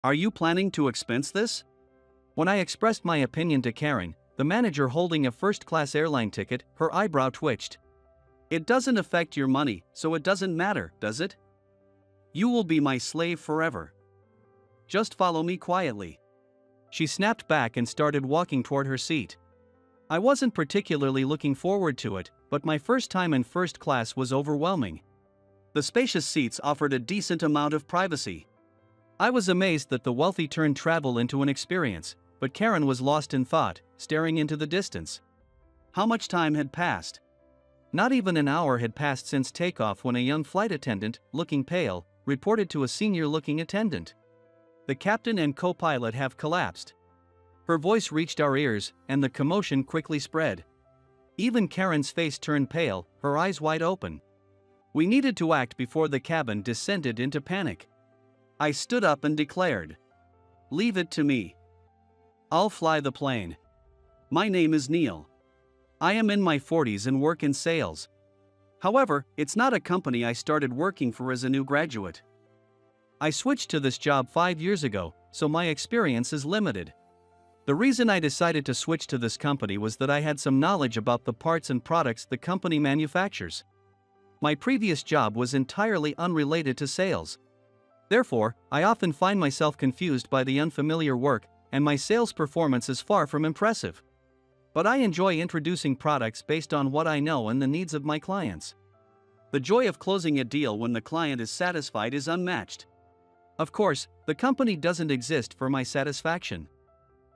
Are you planning to expense this? When I expressed my opinion to Karen, the manager holding a first-class airline ticket, her eyebrow twitched. It doesn't affect your money, so it doesn't matter, does it? You will be my slave forever. Just follow me quietly. She snapped back and started walking toward her seat. I wasn't particularly looking forward to it, but my first time in first class was overwhelming. The spacious seats offered a decent amount of privacy. I was amazed that the wealthy turned travel into an experience, but Karen was lost in thought, staring into the distance. How much time had passed? Not even an hour had passed since takeoff when a young flight attendant, looking pale, reported to a senior-looking attendant. The captain and co-pilot have collapsed. Her voice reached our ears, and the commotion quickly spread. Even Karen's face turned pale, her eyes wide open. We needed to act before the cabin descended into panic. I stood up and declared, "Leave it to me. I'll fly the plane. My name is Neil. I am in my 40s and work in sales. However, it's not a company I started working for as a new graduate. I switched to this job 5 years ago, so my experience is limited. The reason I decided to switch to this company was that I had some knowledge about the parts and products the company manufactures. My previous job was entirely unrelated to sales. Therefore, I often find myself confused by the unfamiliar work, and my sales performance is far from impressive. But I enjoy introducing products based on what I know and the needs of my clients. The joy of closing a deal when the client is satisfied is unmatched. Of course, the company doesn't exist for my satisfaction.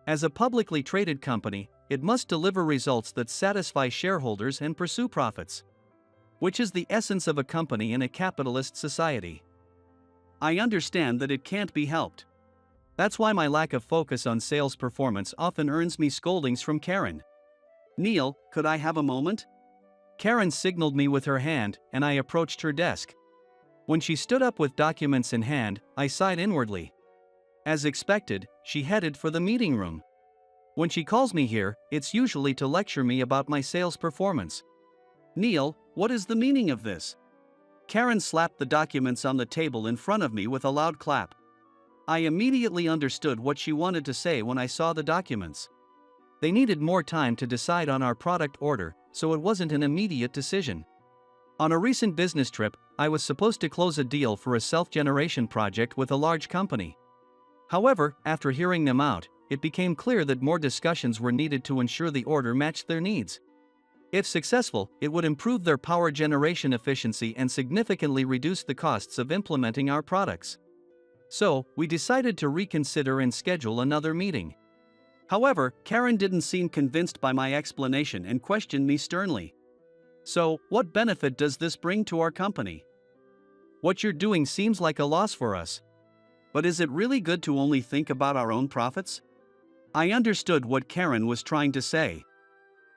As a publicly traded company, it must deliver results that satisfy shareholders and pursue profits, which is the essence of a company in a capitalist society. I understand that it can't be helped. That's why my lack of focus on sales performance often earns me scoldings from Karen. Neil, could I have a moment? Karen signaled me with her hand, and I approached her desk. When she stood up with documents in hand, I sighed inwardly. As expected, she headed for the meeting room. When she calls me here, it's usually to lecture me about my sales performance. Neil, what is the meaning of this? Karen slapped the documents on the table in front of me with a loud clap. I immediately understood what she wanted to say when I saw the documents. They needed more time to decide on our product order, so it wasn't an immediate decision. On a recent business trip, I was supposed to close a deal for a self-generation project with a large company. However, after hearing them out, it became clear that more discussions were needed to ensure the order matched their needs. If successful, it would improve their power generation efficiency and significantly reduce the costs of implementing our products. So, we decided to reconsider and schedule another meeting. However, Karen didn't seem convinced by my explanation and questioned me sternly. So, what benefit does this bring to our company? What you're doing seems like a loss for us. But is it really good to only think about our own profits? I understood what Karen was trying to say.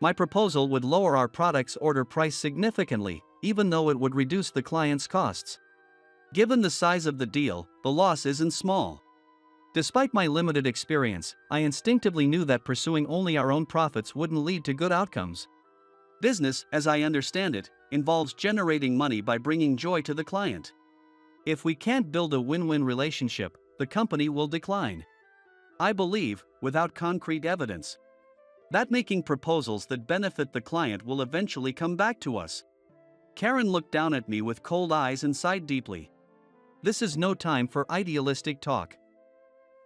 My proposal would lower our product's order price significantly, even though it would reduce the client's costs. Given the size of the deal, the loss isn't small. Despite my limited experience, I instinctively knew that pursuing only our own profits wouldn't lead to good outcomes. Business, as I understand it, involves generating money by bringing joy to the client. If we can't build a win-win relationship, the company will decline. I believe, without concrete evidence, that making proposals that benefit the client will eventually come back to us. Karen looked down at me with cold eyes and sighed deeply. This is no time for idealistic talk.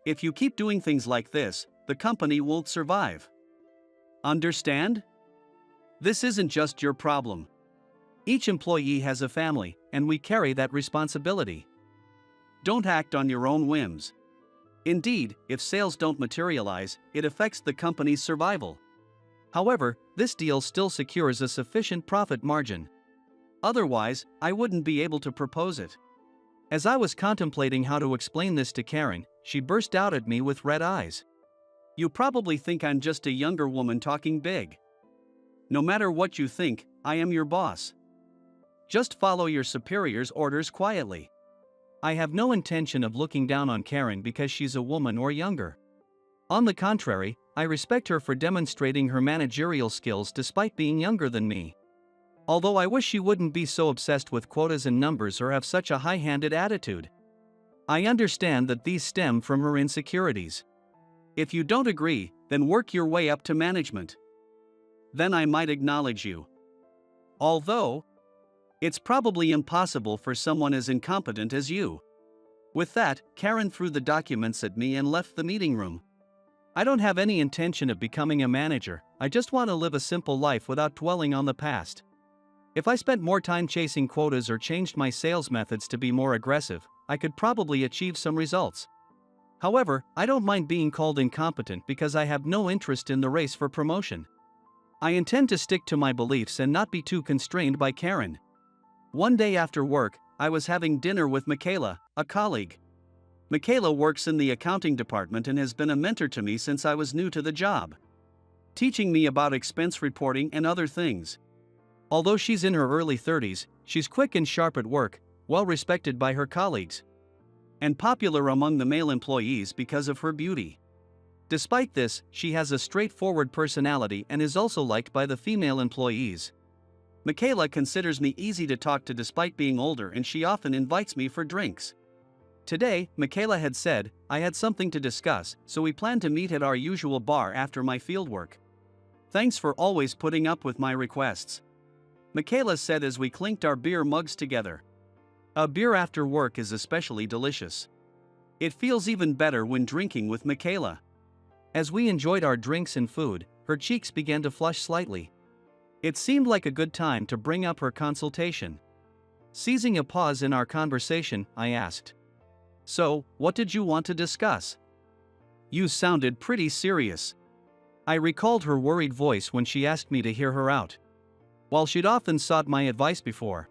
If you keep doing things like this, the company won't survive. Understand? This isn't just your problem. Each employee has a family, and we carry that responsibility. Don't act on your own whims. Indeed, if sales don't materialize, it affects the company's survival. However, this deal still secures a sufficient profit margin. Otherwise, I wouldn't be able to propose it. As I was contemplating how to explain this to Karen, she burst out at me with red eyes. You probably think I'm just a younger woman talking big. No matter what you think, I am your boss. Just follow your superior's orders quietly. I have no intention of looking down on Karen because she's a woman or younger. On the contrary, I respect her for demonstrating her managerial skills despite being younger than me. Although I wish she wouldn't be so obsessed with quotas and numbers or have such a high-handed attitude. I understand that these stem from her insecurities. If you don't agree, then work your way up to management. Then I might acknowledge you. Although, it's probably impossible for someone as incompetent as you. With that, Karen threw the documents at me and left the meeting room. I don't have any intention of becoming a manager, I just want to live a simple life without dwelling on the past. If I spent more time chasing quotas or changed my sales methods to be more aggressive, I could probably achieve some results. However, I don't mind being called incompetent because I have no interest in the race for promotion. I intend to stick to my beliefs and not be too constrained by Karen. One day after work, I was having dinner with Michaela, a colleague. Michaela works in the accounting department and has been a mentor to me since I was new to the job, teaching me about expense reporting and other things. Although she's in her early 30s, she's quick and sharp at work, well respected by her colleagues, and popular among the male employees because of her beauty. Despite this, she has a straightforward personality and is also liked by the female employees. Michaela considers me easy to talk to despite being older, and she often invites me for drinks. Today, Michaela had said, I had something to discuss, so we planned to meet at our usual bar after my fieldwork. Thanks for always putting up with my requests, Michaela said as we clinked our beer mugs together. A beer after work is especially delicious. It feels even better when drinking with Michaela. As we enjoyed our drinks and food, her cheeks began to flush slightly. It seemed like a good time to bring up her consultation. Seizing a pause in our conversation, I asked, So, what did you want to discuss? You sounded pretty serious. I recalled her worried voice when she asked me to hear her out. While she'd often sought my advice before,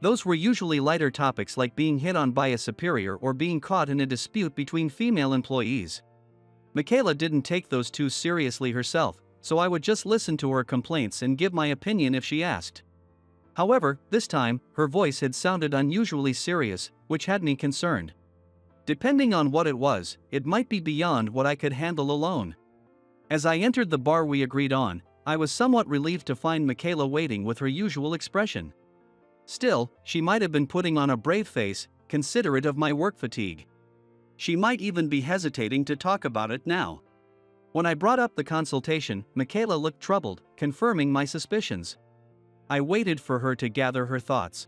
those were usually lighter topics like being hit on by a superior or being caught in a dispute between female employees. Michaela didn't take those too seriously herself, so I would just listen to her complaints and give my opinion if she asked. However, this time, her voice had sounded unusually serious, which had me concerned. Depending on what it was, it might be beyond what I could handle alone. As I entered the bar we agreed on, I was somewhat relieved to find Michaela waiting with her usual expression. Still, she might have been putting on a brave face, considerate of my work fatigue. She might even be hesitating to talk about it now. When I brought up the consultation, Michaela looked troubled, confirming my suspicions. I waited for her to gather her thoughts.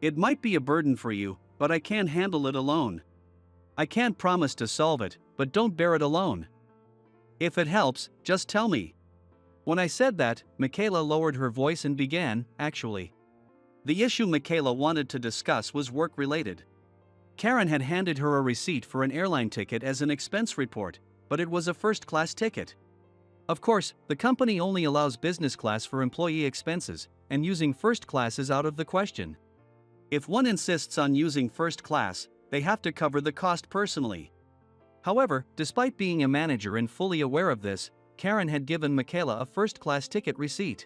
It might be a burden for you, but I can't handle it alone. I can't promise to solve it, but don't bear it alone. If it helps, just tell me. When I said that, Michaela lowered her voice and began, actually. The issue Michaela wanted to discuss was work-related. Karen had handed her a receipt for an airline ticket as an expense report, but it was a first-class ticket. Of course, the company only allows business class for employee expenses, and using first class is out of the question. If one insists on using first class, they have to cover the cost personally. However, despite being a manager and fully aware of this, Karen had given Michaela a first-class ticket receipt.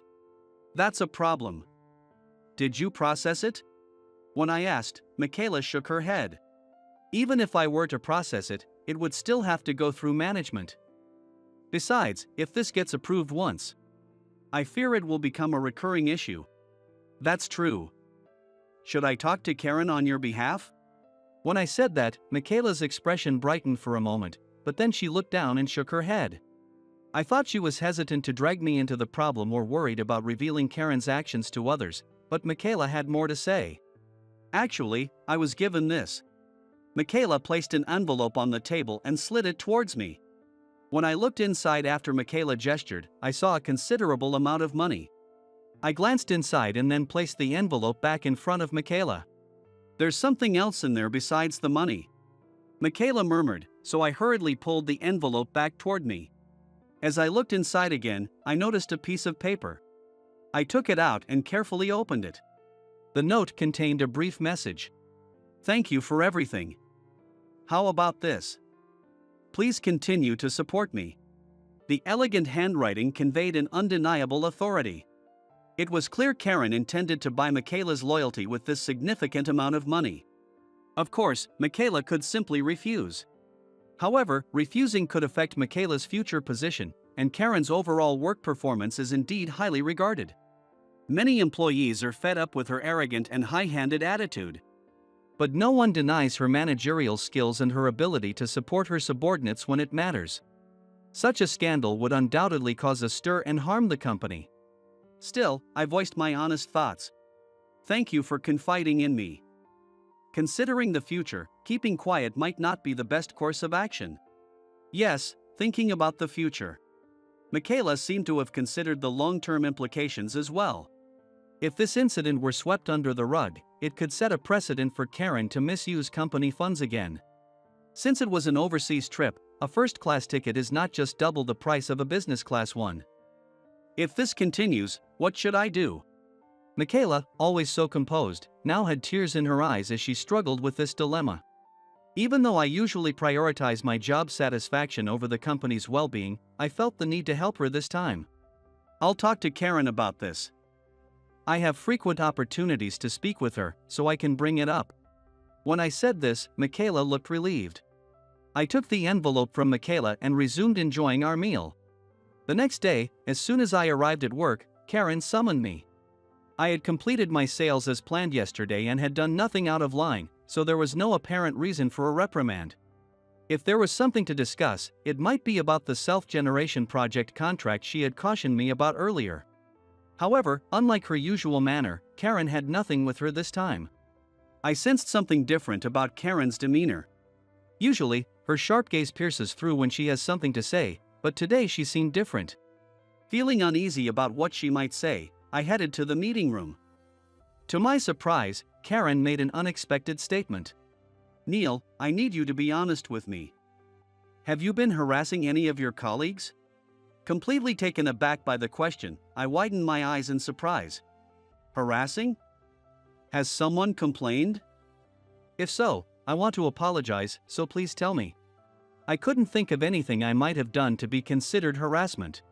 That's a problem. Did you process it? When I asked, Michaela shook her head. Even if I were to process it, it would still have to go through management. Besides, if this gets approved once, I fear it will become a recurring issue. That's true. Should I talk to Karen on your behalf? When I said that, Michaela's expression brightened for a moment, but then she looked down and shook her head. I thought she was hesitant to drag me into the problem or worried about revealing Karen's actions to others, but Michaela had more to say. Actually, I was given this. Michaela placed an envelope on the table and slid it towards me. When I looked inside after Michaela gestured, I saw a considerable amount of money. I glanced inside and then placed the envelope back in front of Michaela. There's something else in there besides the money, Michaela murmured, so I hurriedly pulled the envelope back toward me. As I looked inside again, I noticed a piece of paper. I took it out and carefully opened it. The note contained a brief message. Thank you for everything. How about this? Please continue to support me. The elegant handwriting conveyed an undeniable authority. It was clear Karen intended to buy Michaela's loyalty with this significant amount of money. Of course, Michaela could simply refuse. However, refusing could affect Michaela's future position, and Karen's overall work performance is indeed highly regarded. Many employees are fed up with her arrogant and high-handed attitude. But no one denies her managerial skills and her ability to support her subordinates when it matters. Such a scandal would undoubtedly cause a stir and harm the company. Still, I voiced my honest thoughts. Thank you for confiding in me. Considering the future, keeping quiet might not be the best course of action. Yes, thinking about the future. Michaela seemed to have considered the long-term implications as well. If this incident were swept under the rug, it could set a precedent for Karen to misuse company funds again. Since it was an overseas trip, a first-class ticket is not just double the price of a business-class one. If this continues, what should I do? Michaela, always so composed, now had tears in her eyes as she struggled with this dilemma. Even though I usually prioritize my job satisfaction over the company's well-being, I felt the need to help her this time. I'll talk to Karen about this. I have frequent opportunities to speak with her, so I can bring it up. When I said this, Michaela looked relieved. I took the envelope from Michaela and resumed enjoying our meal. The next day, as soon as I arrived at work, Karen summoned me. I had completed my sales as planned yesterday and had done nothing out of line, so there was no apparent reason for a reprimand. If there was something to discuss, it might be about the self-generation project contract she had cautioned me about earlier. However, unlike her usual manner, Karen had nothing with her this time. I sensed something different about Karen's demeanor. Usually, her sharp gaze pierces through when she has something to say, but today she seemed different. Feeling uneasy about what she might say, I headed to the meeting room. To my surprise, Karen made an unexpected statement. Neil, I need you to be honest with me. Have you been harassing any of your colleagues? Completely taken aback by the question, I widened my eyes in surprise. Harassing? Has someone complained? If so, I want to apologize, so please tell me. I couldn't think of anything I might have done to be considered harassment.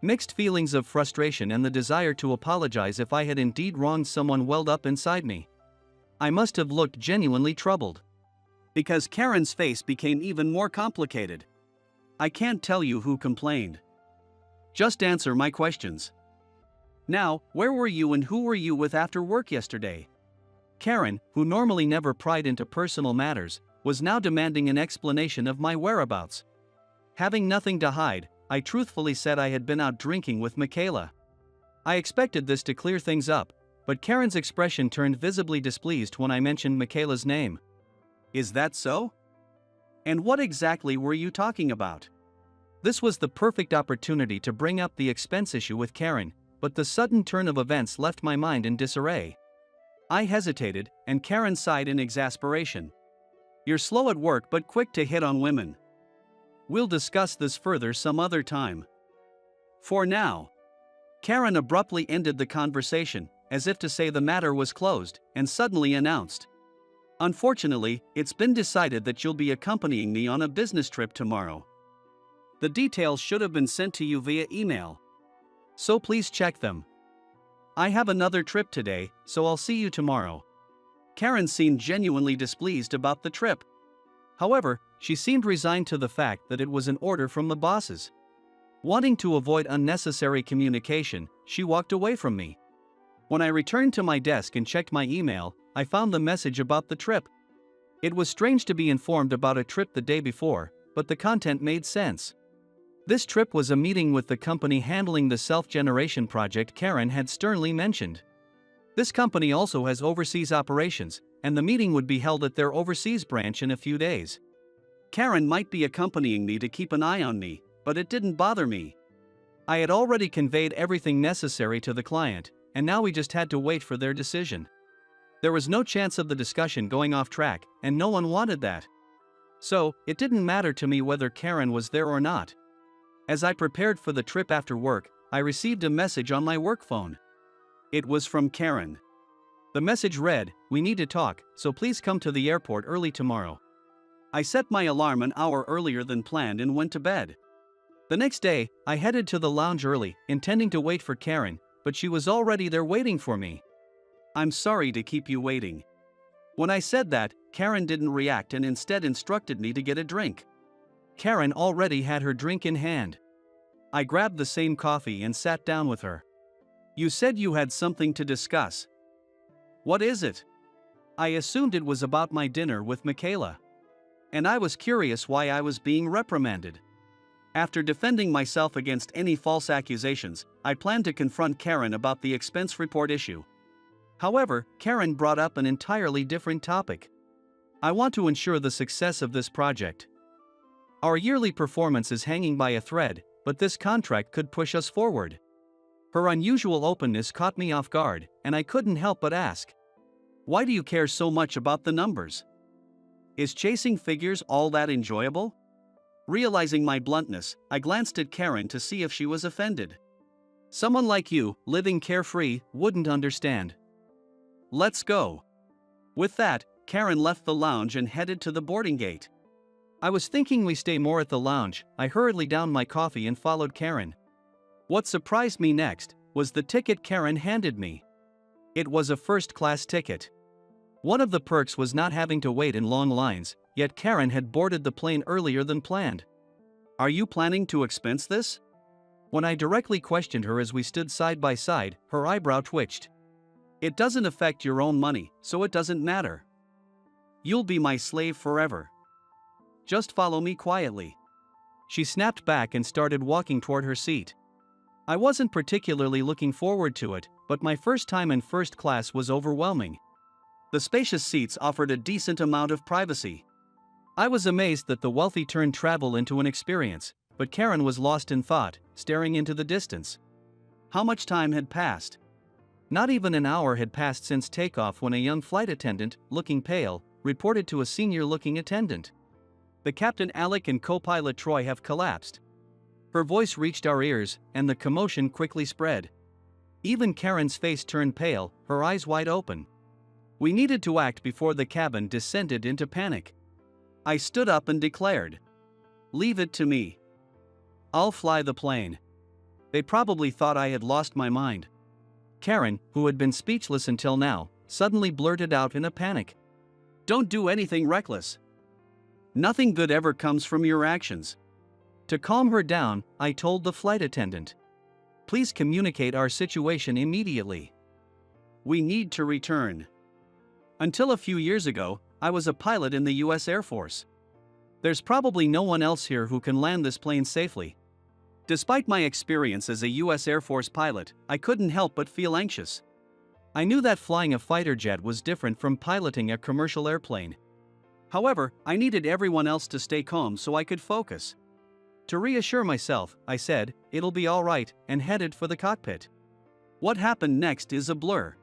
Mixed feelings of frustration and the desire to apologize if I had indeed wronged someone welled up inside me. I must have looked genuinely troubled. Because Karen's face became even more complicated. I can't tell you who complained. Just answer my questions. Now, where were you and who were you with after work yesterday? Karen, who normally never pried into personal matters, was now demanding an explanation of my whereabouts. Having nothing to hide, I truthfully said I had been out drinking with Michaela. I expected this to clear things up, but Karen's expression turned visibly displeased when I mentioned Michaela's name. Is that so? And what exactly were you talking about? This was the perfect opportunity to bring up the expense issue with Karen, but the sudden turn of events left my mind in disarray. I hesitated, and Karen sighed in exasperation. You're slow at work but quick to hit on women. We'll discuss this further some other time. For now. Karen abruptly ended the conversation, as if to say the matter was closed, and suddenly announced. Unfortunately, it's been decided that you'll be accompanying me on a business trip tomorrow. The details should have been sent to you via email. So please check them. I have another trip today, so I'll see you tomorrow. Karen seemed genuinely displeased about the trip. However, she seemed resigned to the fact that it was an order from the bosses. Wanting to avoid unnecessary communication, she walked away from me. When I returned to my desk and checked my email, I found the message about the trip. It was strange to be informed about a trip the day before, but the content made sense. This trip was a meeting with the company handling the self-generation project Karen had sternly mentioned. This company also has overseas operations, and the meeting would be held at their overseas branch in a few days. Karen might be accompanying me to keep an eye on me, but it didn't bother me. I had already conveyed everything necessary to the client, and now we just had to wait for their decision. There was no chance of the discussion going off track, and no one wanted that. So, it didn't matter to me whether Karen was there or not. As I prepared for the trip after work, I received a message on my work phone. It was from Karen. The message read, "We need to talk, so please come to the airport early tomorrow." I set my alarm an hour earlier than planned and went to bed. The next day, I headed to the lounge early, intending to wait for Karen, but she was already there waiting for me. "I'm sorry to keep you waiting." When I said that, Karen didn't react and instead instructed me to get a drink. Karen already had her drink in hand. I grabbed the same coffee and sat down with her. "You said you had something to discuss. What is it?" I assumed it was about my dinner with Michaela. And I was curious why I was being reprimanded. After defending myself against any false accusations, I planned to confront Karen about the expense report issue. However, Karen brought up an entirely different topic. I want to ensure the success of this project. Our yearly performance is hanging by a thread, but this contract could push us forward. Her unusual openness caught me off guard, and I couldn't help but ask, why do you care so much about the numbers? Is chasing figures all that enjoyable? Realizing my bluntness, I glanced at Karen to see if she was offended. Someone like you, living carefree, wouldn't understand. Let's go. With that, Karen left the lounge and headed to the boarding gate. I was thinking we stay more at the lounge. I hurriedly downed my coffee and followed Karen. What surprised me next was the ticket Karen handed me. It was a first-class ticket. One of the perks was not having to wait in long lines, yet Karen had boarded the plane earlier than planned. Are you planning to expense this? When I directly questioned her as we stood side by side, her eyebrow twitched. It doesn't affect your own money, so it doesn't matter. You'll be my slave forever. Just follow me quietly. She snapped back and started walking toward her seat. I wasn't particularly looking forward to it, but my first time in first class was overwhelming. The spacious seats offered a decent amount of privacy. I was amazed that the wealthy turned travel into an experience, but Karen was lost in thought, staring into the distance. How much time had passed? Not even an hour had passed since takeoff when a young flight attendant, looking pale, reported to a senior-looking attendant. The Captain Alec and co-pilot Troy have collapsed. Her voice reached our ears, and the commotion quickly spread. Even Karen's face turned pale, her eyes wide open. We needed to act before the cabin descended into panic. I stood up and declared, "Leave it to me. I'll fly the plane." They probably thought I had lost my mind. Karen, who had been speechless until now, suddenly blurted out in a panic, "Don't do anything reckless. Nothing good ever comes from your actions." To calm her down, I told the flight attendant, "Please communicate our situation immediately. We need to return." Until a few years ago, I was a pilot in the US Air Force. There's probably no one else here who can land this plane safely. Despite my experience as a US Air Force pilot, I couldn't help but feel anxious. I knew that flying a fighter jet was different from piloting a commercial airplane. However, I needed everyone else to stay calm so I could focus. To reassure myself, I said, "It'll be all right," and headed for the cockpit. What happened next is a blur.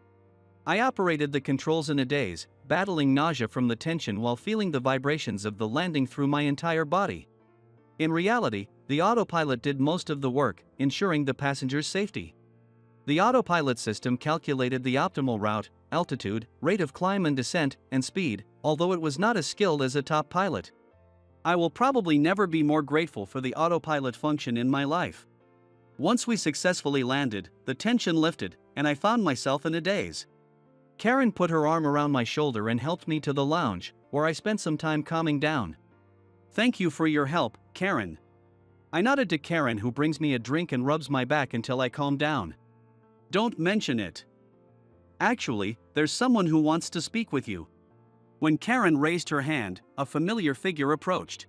I operated the controls in a daze, battling nausea from the tension while feeling the vibrations of the landing through my entire body. In reality, the autopilot did most of the work, ensuring the passenger's safety. The autopilot system calculated the optimal route, altitude, rate of climb and descent, and speed, although it was not as skilled as a top pilot. I will probably never be more grateful for the autopilot function in my life. Once we successfully landed, the tension lifted, and I found myself in a daze. Karen put her arm around my shoulder and helped me to the lounge, where I spent some time calming down. "Thank you for your help, Karen." I nodded to Karen, who brings me a drink and rubs my back until I calm down. "Don't mention it. Actually, there's someone who wants to speak with you." When Karen raised her hand, a familiar figure approached.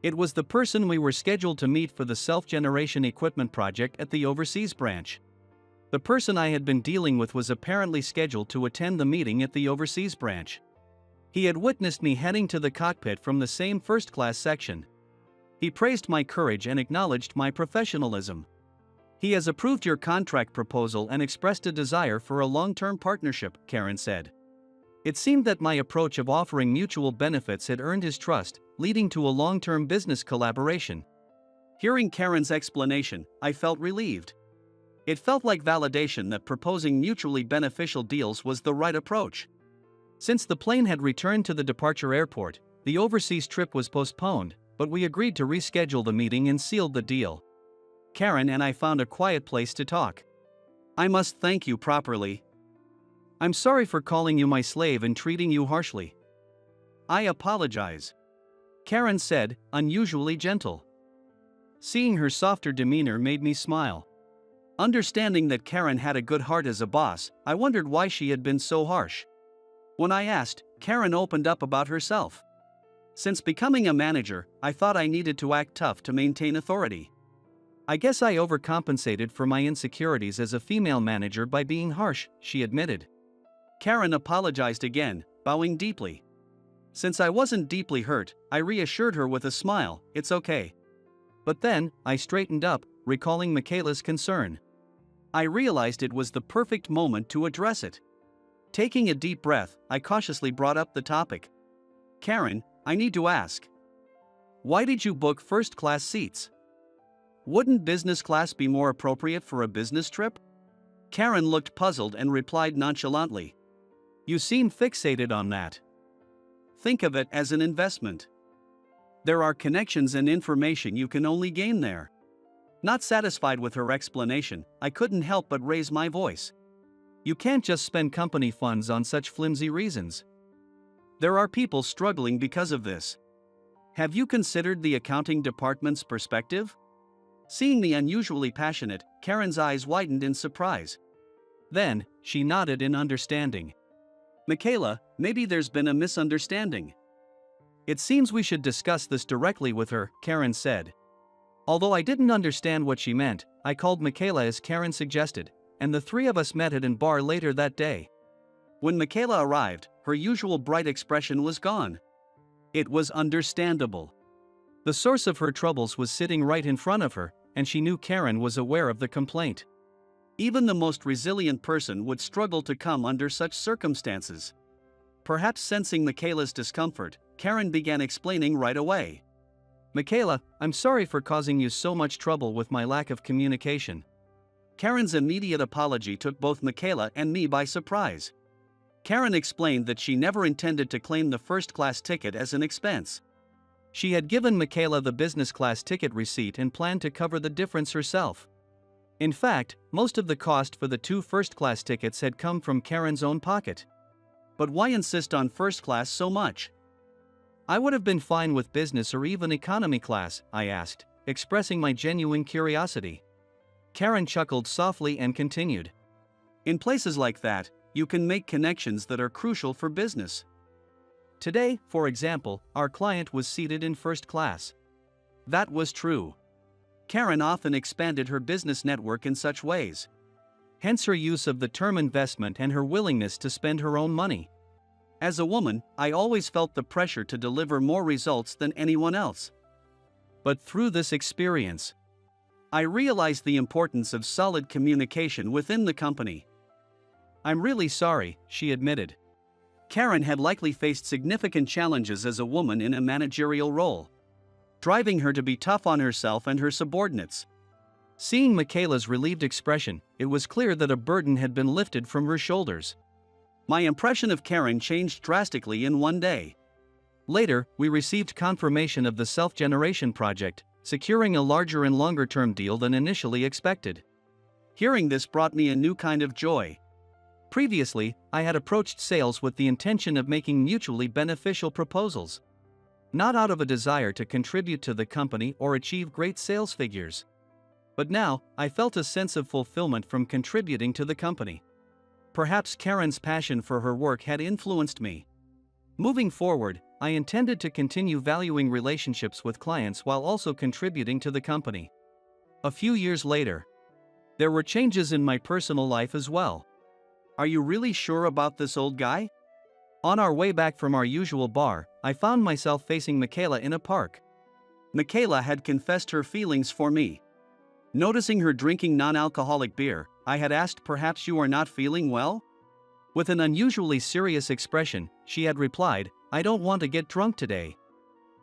It was the person we were scheduled to meet for the self-generation equipment project at the overseas branch. The person I had been dealing with was apparently scheduled to attend the meeting at the overseas branch. He had witnessed me heading to the cockpit from the same first-class section. He praised my courage and acknowledged my professionalism. "He has approved your contract proposal and expressed a desire for a long-term partnership," Karen said. It seemed that my approach of offering mutual benefits had earned his trust, leading to a long-term business collaboration. Hearing Karen's explanation, I felt relieved. It felt like validation that proposing mutually beneficial deals was the right approach. Since the plane had returned to the departure airport, the overseas trip was postponed, but we agreed to reschedule the meeting and sealed the deal. Karen and I found a quiet place to talk. "I must thank you properly. I'm sorry for calling you my slave and treating you harshly." "I apologize," Karen said, unusually gentle. Seeing her softer demeanor made me smile. Understanding that Karen had a good heart as a boss, I wondered why she had been so harsh. When I asked, Karen opened up about herself. Since becoming a manager, I thought I needed to act tough to maintain authority. I guess I overcompensated for my insecurities as a female manager by being harsh, she admitted. Karen apologized again, bowing deeply. Since I wasn't deeply hurt, I reassured her with a smile, it's okay. But then, I straightened up, recalling Michaela's concern. I realized it was the perfect moment to address it. Taking a deep breath, I cautiously brought up the topic. Karen, I need to ask. Why did you book first-class seats? Wouldn't business class be more appropriate for a business trip? Karen looked puzzled and replied nonchalantly. You seem fixated on that. Think of it as an investment. There are connections and information you can only gain there. Not satisfied with her explanation, I couldn't help but raise my voice. You can't just spend company funds on such flimsy reasons. There are people struggling because of this. Have you considered the accounting department's perspective? Seeing the unusually passionate, Karen's eyes widened in surprise. Then, she nodded in understanding. Michaela, maybe there's been a misunderstanding. It seems we should discuss this directly with her, Karen said. Although I didn't understand what she meant, I called Michaela as Karen suggested, and the three of us met at an bar later that day. When Michaela arrived, her usual bright expression was gone. It was understandable. The source of her troubles was sitting right in front of her, and she knew Karen was aware of the complaint. Even the most resilient person would struggle to come under such circumstances. Perhaps sensing Michaela's discomfort, Karen began explaining right away. Michaela, I'm sorry for causing you so much trouble with my lack of communication. Karen's immediate apology took both Michaela and me by surprise. Karen explained that she never intended to claim the first-class ticket as an expense. She had given Michaela the business-class ticket receipt and planned to cover the difference herself. In fact, most of the cost for the 2 first-class tickets had come from Karen's own pocket. But why insist on first class so much? I would have been fine with business or even economy class, I asked, expressing my genuine curiosity. Karen chuckled softly and continued. In places like that, you can make connections that are crucial for business. Today, for example, our client was seated in first class. That was true. Karen often expanded her business network in such ways. Hence her use of the term investment and her willingness to spend her own money. As a woman, I always felt the pressure to deliver more results than anyone else. But through this experience, I realized the importance of solid communication within the company. I'm really sorry, she admitted. Karen had likely faced significant challenges as a woman in a managerial role, driving her to be tough on herself and her subordinates. Seeing Michaela's relieved expression, it was clear that a burden had been lifted from her shoulders. My impression of Karen changed drastically in one day. Later, we received confirmation of the self-generation project, securing a larger and longer-term deal than initially expected. Hearing this brought me a new kind of joy. Previously, I had approached sales with the intention of making mutually beneficial proposals, not out of a desire to contribute to the company or achieve great sales figures. But now, I felt a sense of fulfillment from contributing to the company. Perhaps Karen's passion for her work had influenced me. Moving forward, I intended to continue valuing relationships with clients while also contributing to the company. A few years later, there were changes in my personal life as well. Are you really sure about this old guy? On our way back from our usual bar, I found myself facing Michaela in a park. Michaela had confessed her feelings for me. Noticing her drinking non-alcoholic beer, I had asked, perhaps you are not feeling well? With an unusually serious expression, she had replied, I don't want to get drunk today.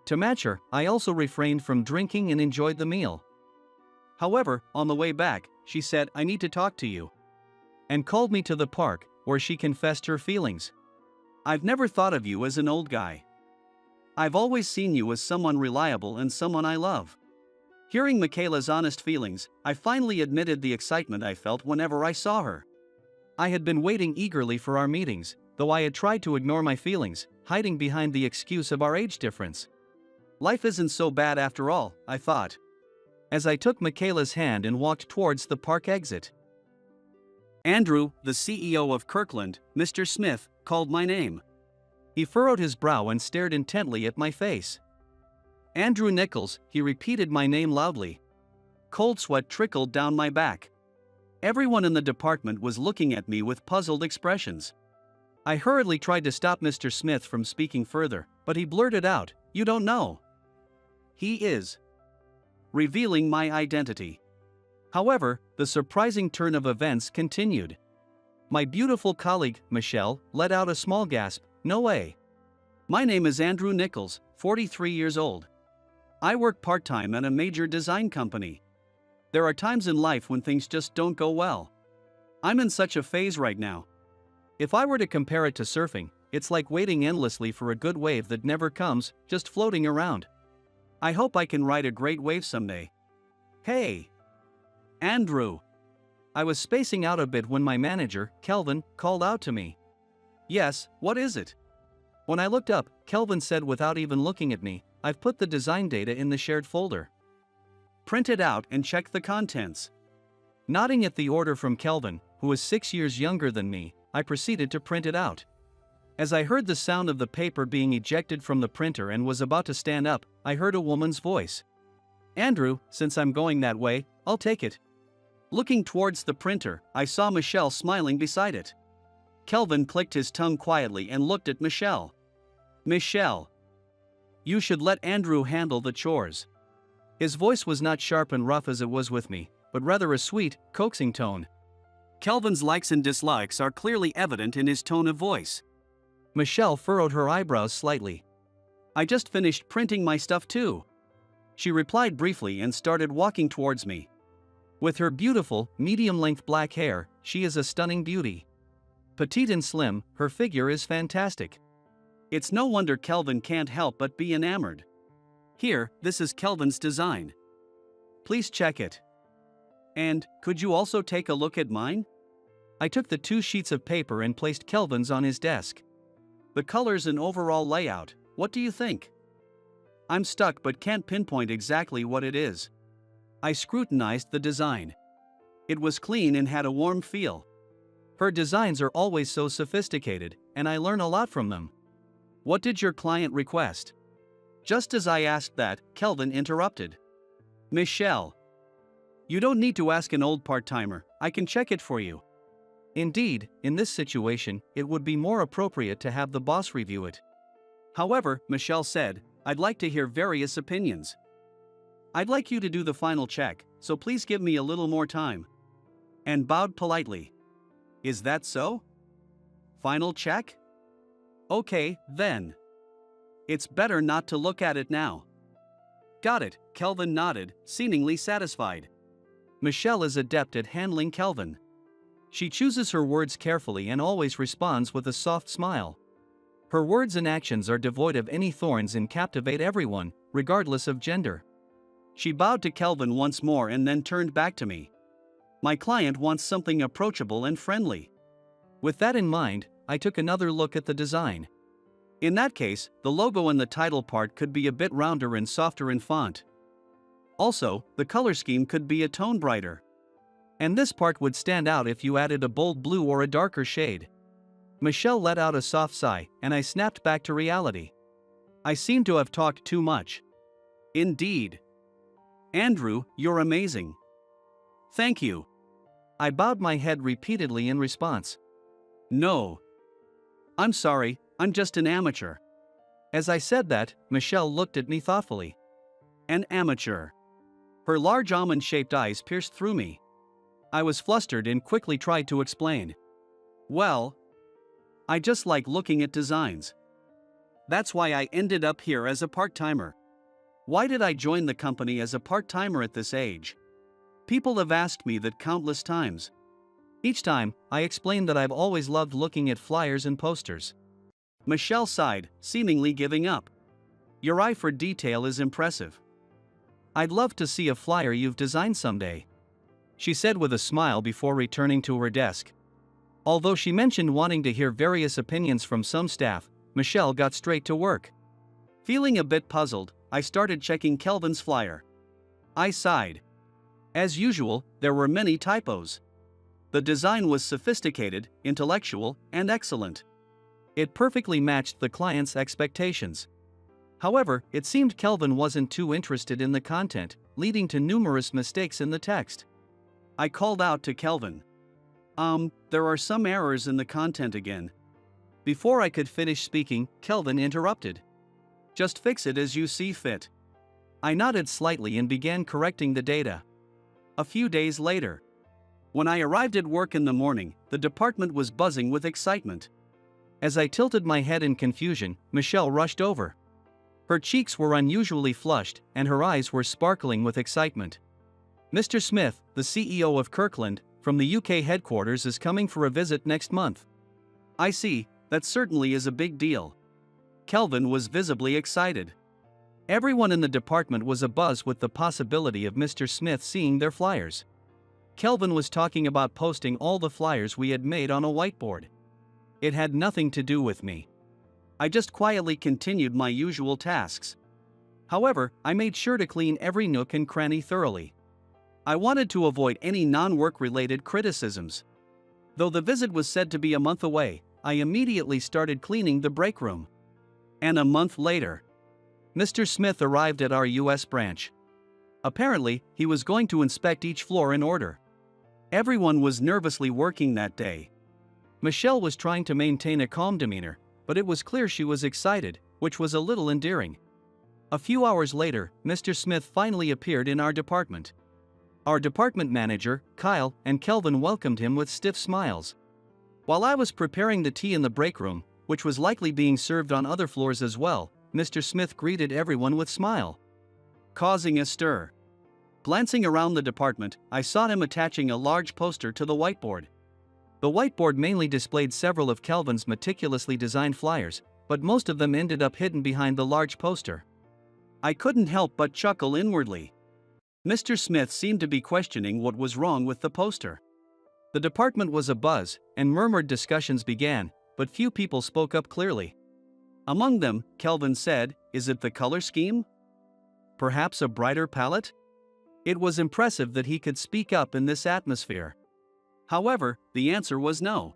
To match her, I also refrained from drinking and enjoyed the meal. However, on the way back, she said, I need to talk to you, and called me to the park, where she confessed her feelings. I've never thought of you as an old guy. I've always seen you as someone reliable and someone I love. Hearing Michaela's honest feelings, I finally admitted the excitement I felt whenever I saw her. I had been waiting eagerly for our meetings, though I had tried to ignore my feelings, hiding behind the excuse of our age difference. Life isn't so bad after all, I thought, as I took Michaela's hand and walked towards the park exit. Andrew, the CEO of Kirkland, Mr. Smith, called my name. He furrowed his brow and stared intently at my face. Andrew Nichols, he repeated my name loudly. Cold sweat trickled down my back. Everyone in the department was looking at me with puzzled expressions. I hurriedly tried to stop Mr. Smith from speaking further, but he blurted out, "You don't know." He is. Revealing my identity. However, the surprising turn of events continued. My beautiful colleague, Michelle, let out a small gasp. "No way. My name is Andrew Nichols, 43 years old. I work part-time at a major design company. There are times in life when things just don't go well. I'm in such a phase right now. If I were to compare it to surfing, it's like waiting endlessly for a good wave that never comes, just floating around. I hope I can ride a great wave someday." "Hey, Andrew." I was spacing out a bit when my manager, Kelvin, called out to me. "Yes, what is it?" When I looked up, Kelvin said without even looking at me, "I've put the design data in the shared folder. Print it out and check the contents." Nodding at the order from Kelvin, who was 6 years younger than me, I proceeded to print it out. As I heard the sound of the paper being ejected from the printer and was about to stand up, I heard a woman's voice. "Andrew, since I'm going that way, I'll take it." Looking towards the printer, I saw Michelle smiling beside it. Kelvin clicked his tongue quietly and looked at Michelle. "Michelle, you should let Andrew handle the chores." His voice was not sharp and rough as it was with me, but rather a sweet, coaxing tone. Kelvin's likes and dislikes are clearly evident in his tone of voice. Michelle furrowed her eyebrows slightly. "I just finished printing my stuff too." She replied briefly and started walking towards me. With her beautiful, medium-length black hair, she is a stunning beauty. Petite and slim, her figure is fantastic. It's no wonder Kelvin can't help but be enamored. "Here, this is Kelvin's design. Please check it. And, could you also take a look at mine?" I took the 2 sheets of paper and placed Kelvin's on his desk. "The colors and overall layout, what do you think?" I'm stuck but can't pinpoint exactly what it is. I scrutinized the design. It was clean and had a warm feel. Her designs are always so sophisticated, and I learn a lot from them. "What did your client request?" Just as I asked that, Kelvin interrupted. "Michelle, you don't need to ask an old part-timer, I can check it for you." Indeed, in this situation, it would be more appropriate to have the boss review it. However, Michelle said, "I'd like to hear various opinions. I'd like you to do the final check, so please give me a little more time." And bowed politely. "Is that so? Final check? Okay, then. It's better not to look at it now." "Got it," Kelvin nodded, seemingly satisfied. Michelle is adept at handling Kelvin. She chooses her words carefully and always responds with a soft smile. Her words and actions are devoid of any thorns and captivate everyone, regardless of gender. She bowed to Kelvin once more and then turned back to me. My client wants something approachable and friendly. With that in mind, I took another look at the design. In that case, the logo and the title part could be a bit rounder and softer in font. Also, the color scheme could be a tone brighter. And this part would stand out if you added a bold blue or a darker shade. Michelle let out a soft sigh, and I snapped back to reality. I seem to have talked too much. Indeed. "Andrew, you're amazing." "Thank you." I bowed my head repeatedly in response. "No. I'm sorry, I'm just an amateur." As I said that, Michelle looked at me thoughtfully. An amateur. Her large almond-shaped eyes pierced through me. I was flustered and quickly tried to explain. "Well, I just like looking at designs. That's why I ended up here as a part-timer." Why did I join the company as a part-timer at this age? People have asked me that countless times. Each time, I explained that I've always loved looking at flyers and posters. Michelle sighed, seemingly giving up. "Your eye for detail is impressive. I'd love to see a flyer you've designed someday," she said with a smile before returning to her desk. Although she mentioned wanting to hear various opinions from some staff, Michelle got straight to work. Feeling a bit puzzled, I started checking Kelvin's flyer. I sighed. As usual, there were many typos. The design was sophisticated, intellectual, and excellent. It perfectly matched the client's expectations. However, it seemed Kelvin wasn't too interested in the content, leading to numerous mistakes in the text. I called out to Kelvin. There are some errors in the content again. Before I could finish speaking, Kelvin interrupted. Just fix it as you see fit. I nodded slightly and began correcting the data. A few days later, when I arrived at work in the morning, the department was buzzing with excitement. As I tilted my head in confusion, Michelle rushed over. Her cheeks were unusually flushed, and her eyes were sparkling with excitement. Mr. Smith, the CEO of Kirkland, from the UK headquarters, is coming for a visit next month. I see, that certainly is a big deal. Kelvin was visibly excited. Everyone in the department was abuzz with the possibility of Mr. Smith seeing their flyers. Kelvin was talking about posting all the flyers we had made on a whiteboard. It had nothing to do with me. I just quietly continued my usual tasks. However, I made sure to clean every nook and cranny thoroughly. I wanted to avoid any non-work-related criticisms. Though the visit was said to be a month away, I immediately started cleaning the break room. And a month later, Mr. Smith arrived at our US branch. Apparently, he was going to inspect each floor in order. Everyone was nervously working that day. Michelle was trying to maintain a calm demeanor, but it was clear she was excited, which was a little endearing. A few hours later, Mr. Smith finally appeared in our department. Our department manager, Kyle, and Kelvin welcomed him with stiff smiles. While I was preparing the tea in the break room, which was likely being served on other floors as well, Mr. Smith greeted everyone with a smile, causing a stir. Glancing around the department, I saw him attaching a large poster to the whiteboard. The whiteboard mainly displayed several of Kelvin's meticulously designed flyers, but most of them ended up hidden behind the large poster. I couldn't help but chuckle inwardly. Mr. Smith seemed to be questioning what was wrong with the poster. The department was abuzz, and murmured discussions began, but few people spoke up clearly. Among them, Kelvin said, "Is it the color scheme? Perhaps a brighter palette?" It was impressive that he could speak up in this atmosphere. However, the answer was no.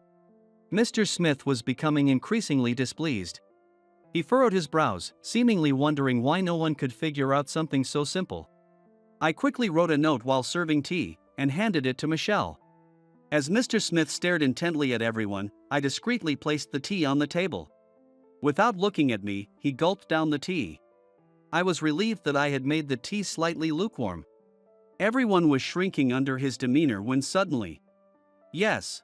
Mr. Smith was becoming increasingly displeased. He furrowed his brows, seemingly wondering why no one could figure out something so simple. I quickly wrote a note while serving tea, and handed it to Michelle. As Mr. Smith stared intently at everyone, I discreetly placed the tea on the table. Without looking at me, he gulped down the tea. I was relieved that I had made the tea slightly lukewarm. Everyone was shrinking under his demeanor when suddenly, "Yes."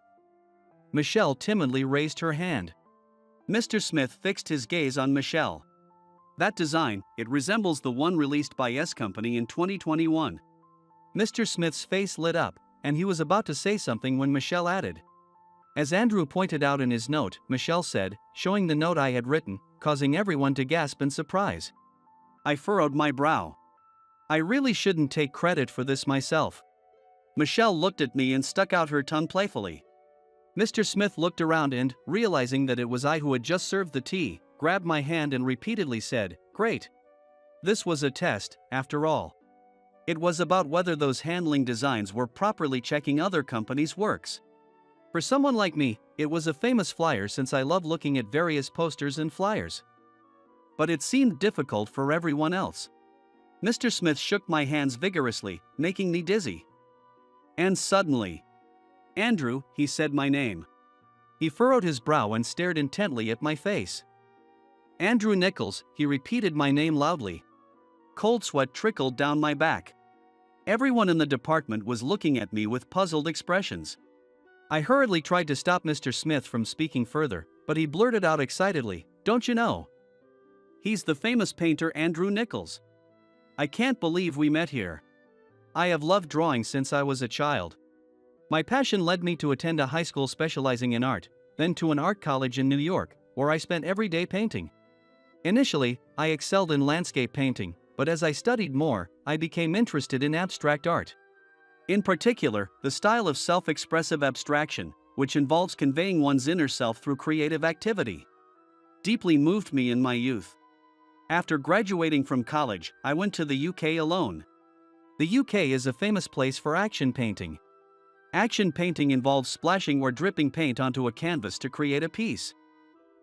Michelle timidly raised her hand. Mr. Smith fixed his gaze on Michelle. "That design, it resembles the one released by S Company in 2021. Mr. Smith's face lit up, and he was about to say something when Michelle added. As Andrew pointed out in his note, Michelle said, showing the note I had written, causing everyone to gasp in surprise. I furrowed my brow. I really shouldn't take credit for this myself. Michelle looked at me and stuck out her tongue playfully. Mr. Smith looked around and, realizing that it was I who had just served the tea, grabbed my hand and repeatedly said, "Great." This was a test, after all. It was about whether those handling designs were properly checking other companies' works. For someone like me, it was a famous flyer since I love looking at various posters and flyers. But it seemed difficult for everyone else. Mr. Smith shook my hands vigorously, making me dizzy. And suddenly, "Andrew," he said my name. He furrowed his brow and stared intently at my face. "Andrew Nichols," he repeated my name loudly. Cold sweat trickled down my back. Everyone in the department was looking at me with puzzled expressions. I hurriedly tried to stop Mr. Smith from speaking further, but he blurted out excitedly, "Don't you know? He's the famous painter Andrew Nichols. I can't believe we met here. I have loved drawing since I was a child. My passion led me to attend a high school specializing in art, then to an art college in New York, where I spent every day painting. Initially, I excelled in landscape painting, but as I studied more, I became interested in abstract art. In particular, the style of self-expressive abstraction, which involves conveying one's inner self through creative activity, deeply moved me in my youth. After graduating from college, I went to the UK alone. The UK is a famous place for action painting. Action painting involves splashing or dripping paint onto a canvas to create a piece.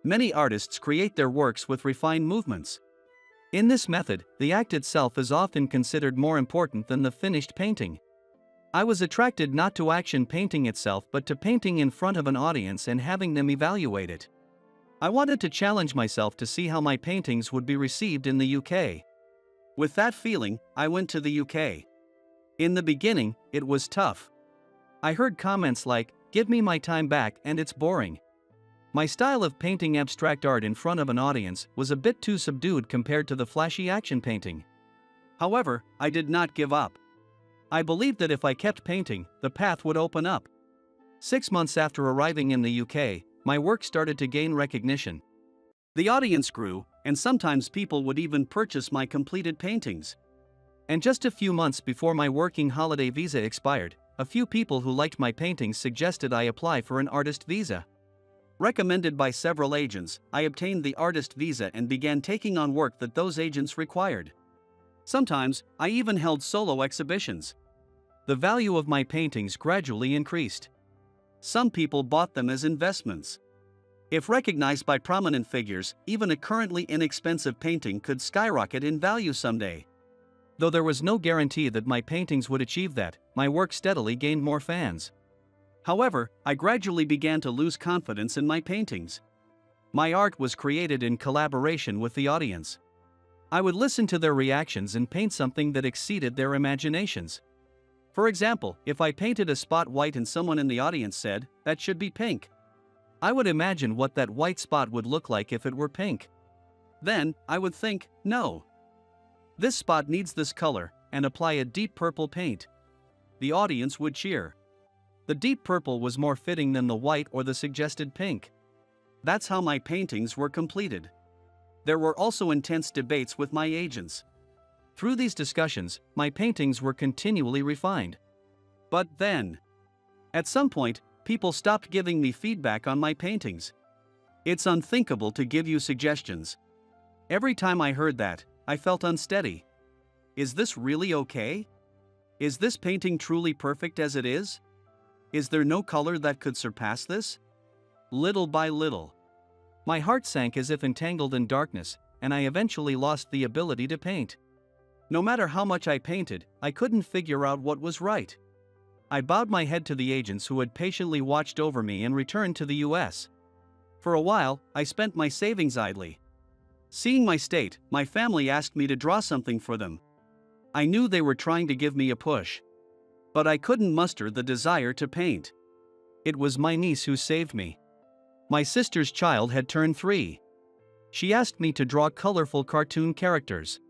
Many artists create their works with refined movements. In this method, the act itself is often considered more important than the finished painting. I was attracted not to action painting itself but to painting in front of an audience and having them evaluate it. I wanted to challenge myself to see how my paintings would be received in the UK. With that feeling, I went to the UK. In the beginning, it was tough. I heard comments like, "Give me my time back and it's boring." My style of painting abstract art in front of an audience was a bit too subdued compared to the flashy action painting. However, I did not give up. I believed that if I kept painting, the path would open up. 6 months after arriving in the UK, my work started to gain recognition. The audience grew, and sometimes people would even purchase my completed paintings. And just a few months before my working holiday visa expired, a few people who liked my paintings suggested I apply for an artist visa. Recommended by several agents, I obtained the artist visa and began taking on work that those agents required. Sometimes, I even held solo exhibitions. The value of my paintings gradually increased. Some people bought them as investments. If recognized by prominent figures, even a currently inexpensive painting could skyrocket in value someday. Though there was no guarantee that my paintings would achieve that, my work steadily gained more fans. However, I gradually began to lose confidence in my paintings. My art was created in collaboration with the audience. I would listen to their reactions and paint something that exceeded their imaginations. For example, if I painted a spot white and someone in the audience said, "That should be pink," I would imagine what that white spot would look like if it were pink. Then, I would think, "No. This spot needs this color," and apply a deep purple paint. The audience would cheer. The deep purple was more fitting than the white or the suggested pink. That's how my paintings were completed. There were also intense debates with my agents. Through these discussions, my paintings were continually refined. But then, at some point, people stopped giving me feedback on my paintings. It's unthinkable to give you suggestions. Every time I heard that, I felt unsteady. Is this really okay? Is this painting truly perfect as it is? Is there no color that could surpass this? Little by little, my heart sank as if entangled in darkness, and I eventually lost the ability to paint. No matter how much I painted, I couldn't figure out what was right. I bowed my head to the agents who had patiently watched over me and returned to the US. For a while, I spent my savings idly. Seeing my state, my family asked me to draw something for them. I knew they were trying to give me a push. But I couldn't muster the desire to paint. It was my niece who saved me. My sister's child had turned 3. She asked me to draw colorful cartoon characters.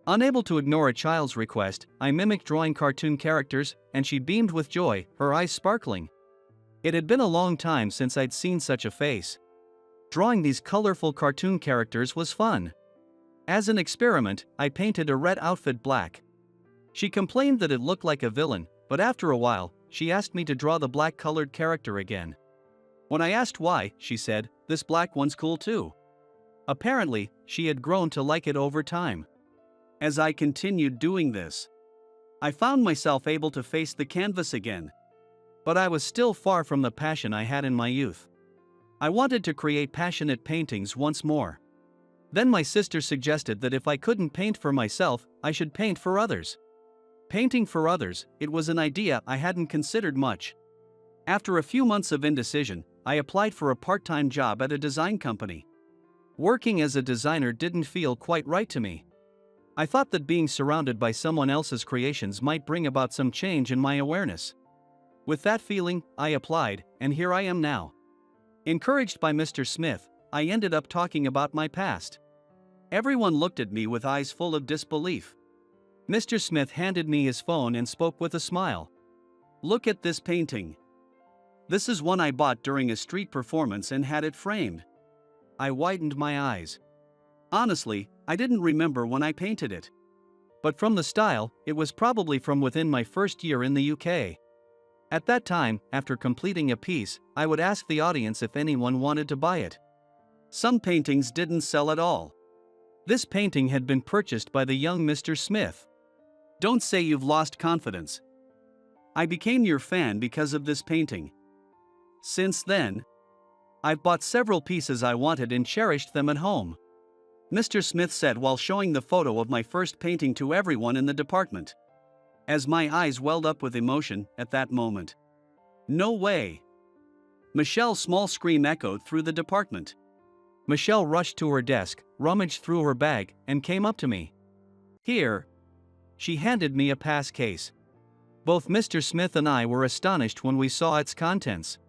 Unable to ignore a child's request, I mimicked drawing cartoon characters, and she beamed with joy, her eyes sparkling. It had been a long time since I'd seen such a face. Drawing these colorful cartoon characters was fun. As an experiment, I painted a red outfit black. She complained that it looked like a villain, but after a while, she asked me to draw the black-colored character again. When I asked why, she said, "This black one's cool too." Apparently, she had grown to like it over time. As I continued doing this, I found myself able to face the canvas again. But I was still far from the passion I had in my youth. I wanted to create passionate paintings once more. Then my sister suggested that if I couldn't paint for myself, I should paint for others. Painting for others, it was an idea I hadn't considered much. After a few months of indecision, I applied for a part-time job at a design company. Working as a designer didn't feel quite right to me. I thought that being surrounded by someone else's creations might bring about some change in my awareness. With that feeling, I applied, and here I am now. Encouraged by Mr. Smith, I ended up talking about my past. Everyone looked at me with eyes full of disbelief. Mr. Smith handed me his phone and spoke with a smile. "Look at this painting. This is one I bought during a street performance and had it framed." I widened my eyes. Honestly, I didn't remember when I painted it. But from the style, it was probably from within my first year in the UK. At that time, after completing a piece, I would ask the audience if anyone wanted to buy it. Some paintings didn't sell at all. This painting had been purchased by the young Mr. Smith. Don't say you've lost confidence. I became your fan because of this painting. Since then, I've bought several pieces I wanted and cherished them at home," Mr. Smith said while showing the photo of my first painting to everyone in the department. As my eyes welled up with emotion at that moment. "No way!" Michelle's small scream echoed through the department. Michelle rushed to her desk, rummaged through her bag, and came up to me. "Here." She handed me a pass case. Both Mr. Smith and I were astonished when we saw its contents.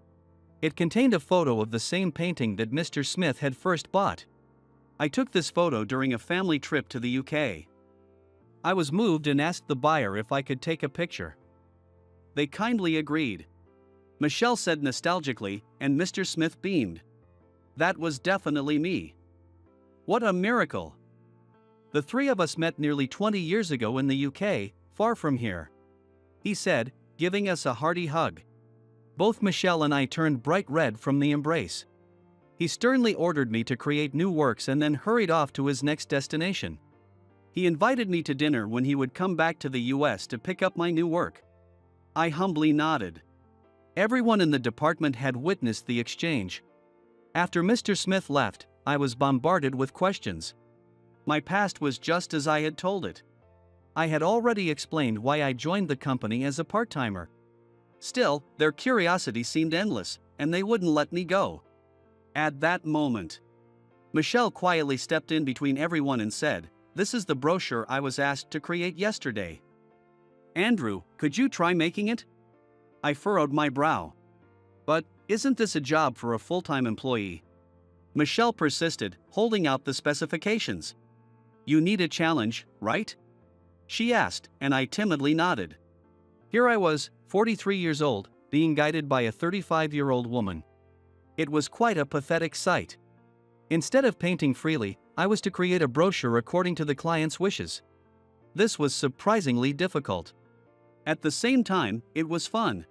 It contained a photo of the same painting that Mr. Smith had first bought. I took this photo during a family trip to the UK. I was moved and asked the buyer if I could take a picture. They kindly agreed. Michelle said nostalgically, and Mr. Smith beamed. That was definitely me. What a miracle! The three of us met nearly 20 years ago in the UK, far from here, he said, giving us a hearty hug. Both Michelle and I turned bright red from the embrace. He sternly ordered me to create new works and then hurried off to his next destination. He invited me to dinner when he would come back to the US to pick up my new work. I humbly nodded. Everyone in the department had witnessed the exchange. After Mr. Smith left, I was bombarded with questions. My past was just as I had told it. I had already explained why I joined the company as a part-timer. Still, their curiosity seemed endless, and they wouldn't let me go. At that moment, Michelle quietly stepped in between everyone and said, "This is the brochure I was asked to create yesterday. Andrew, could you try making it?" I furrowed my brow. "But, isn't this a job for a full-time employee?" Michelle persisted, holding out the specifications. "You need a challenge, right?" she asked, and I timidly nodded. Here I was, 43 years old, being guided by a 35-year-old woman. It was quite a pathetic sight. Instead of painting freely, I was to create a brochure according to the client's wishes. This was surprisingly difficult. At the same time, it was fun.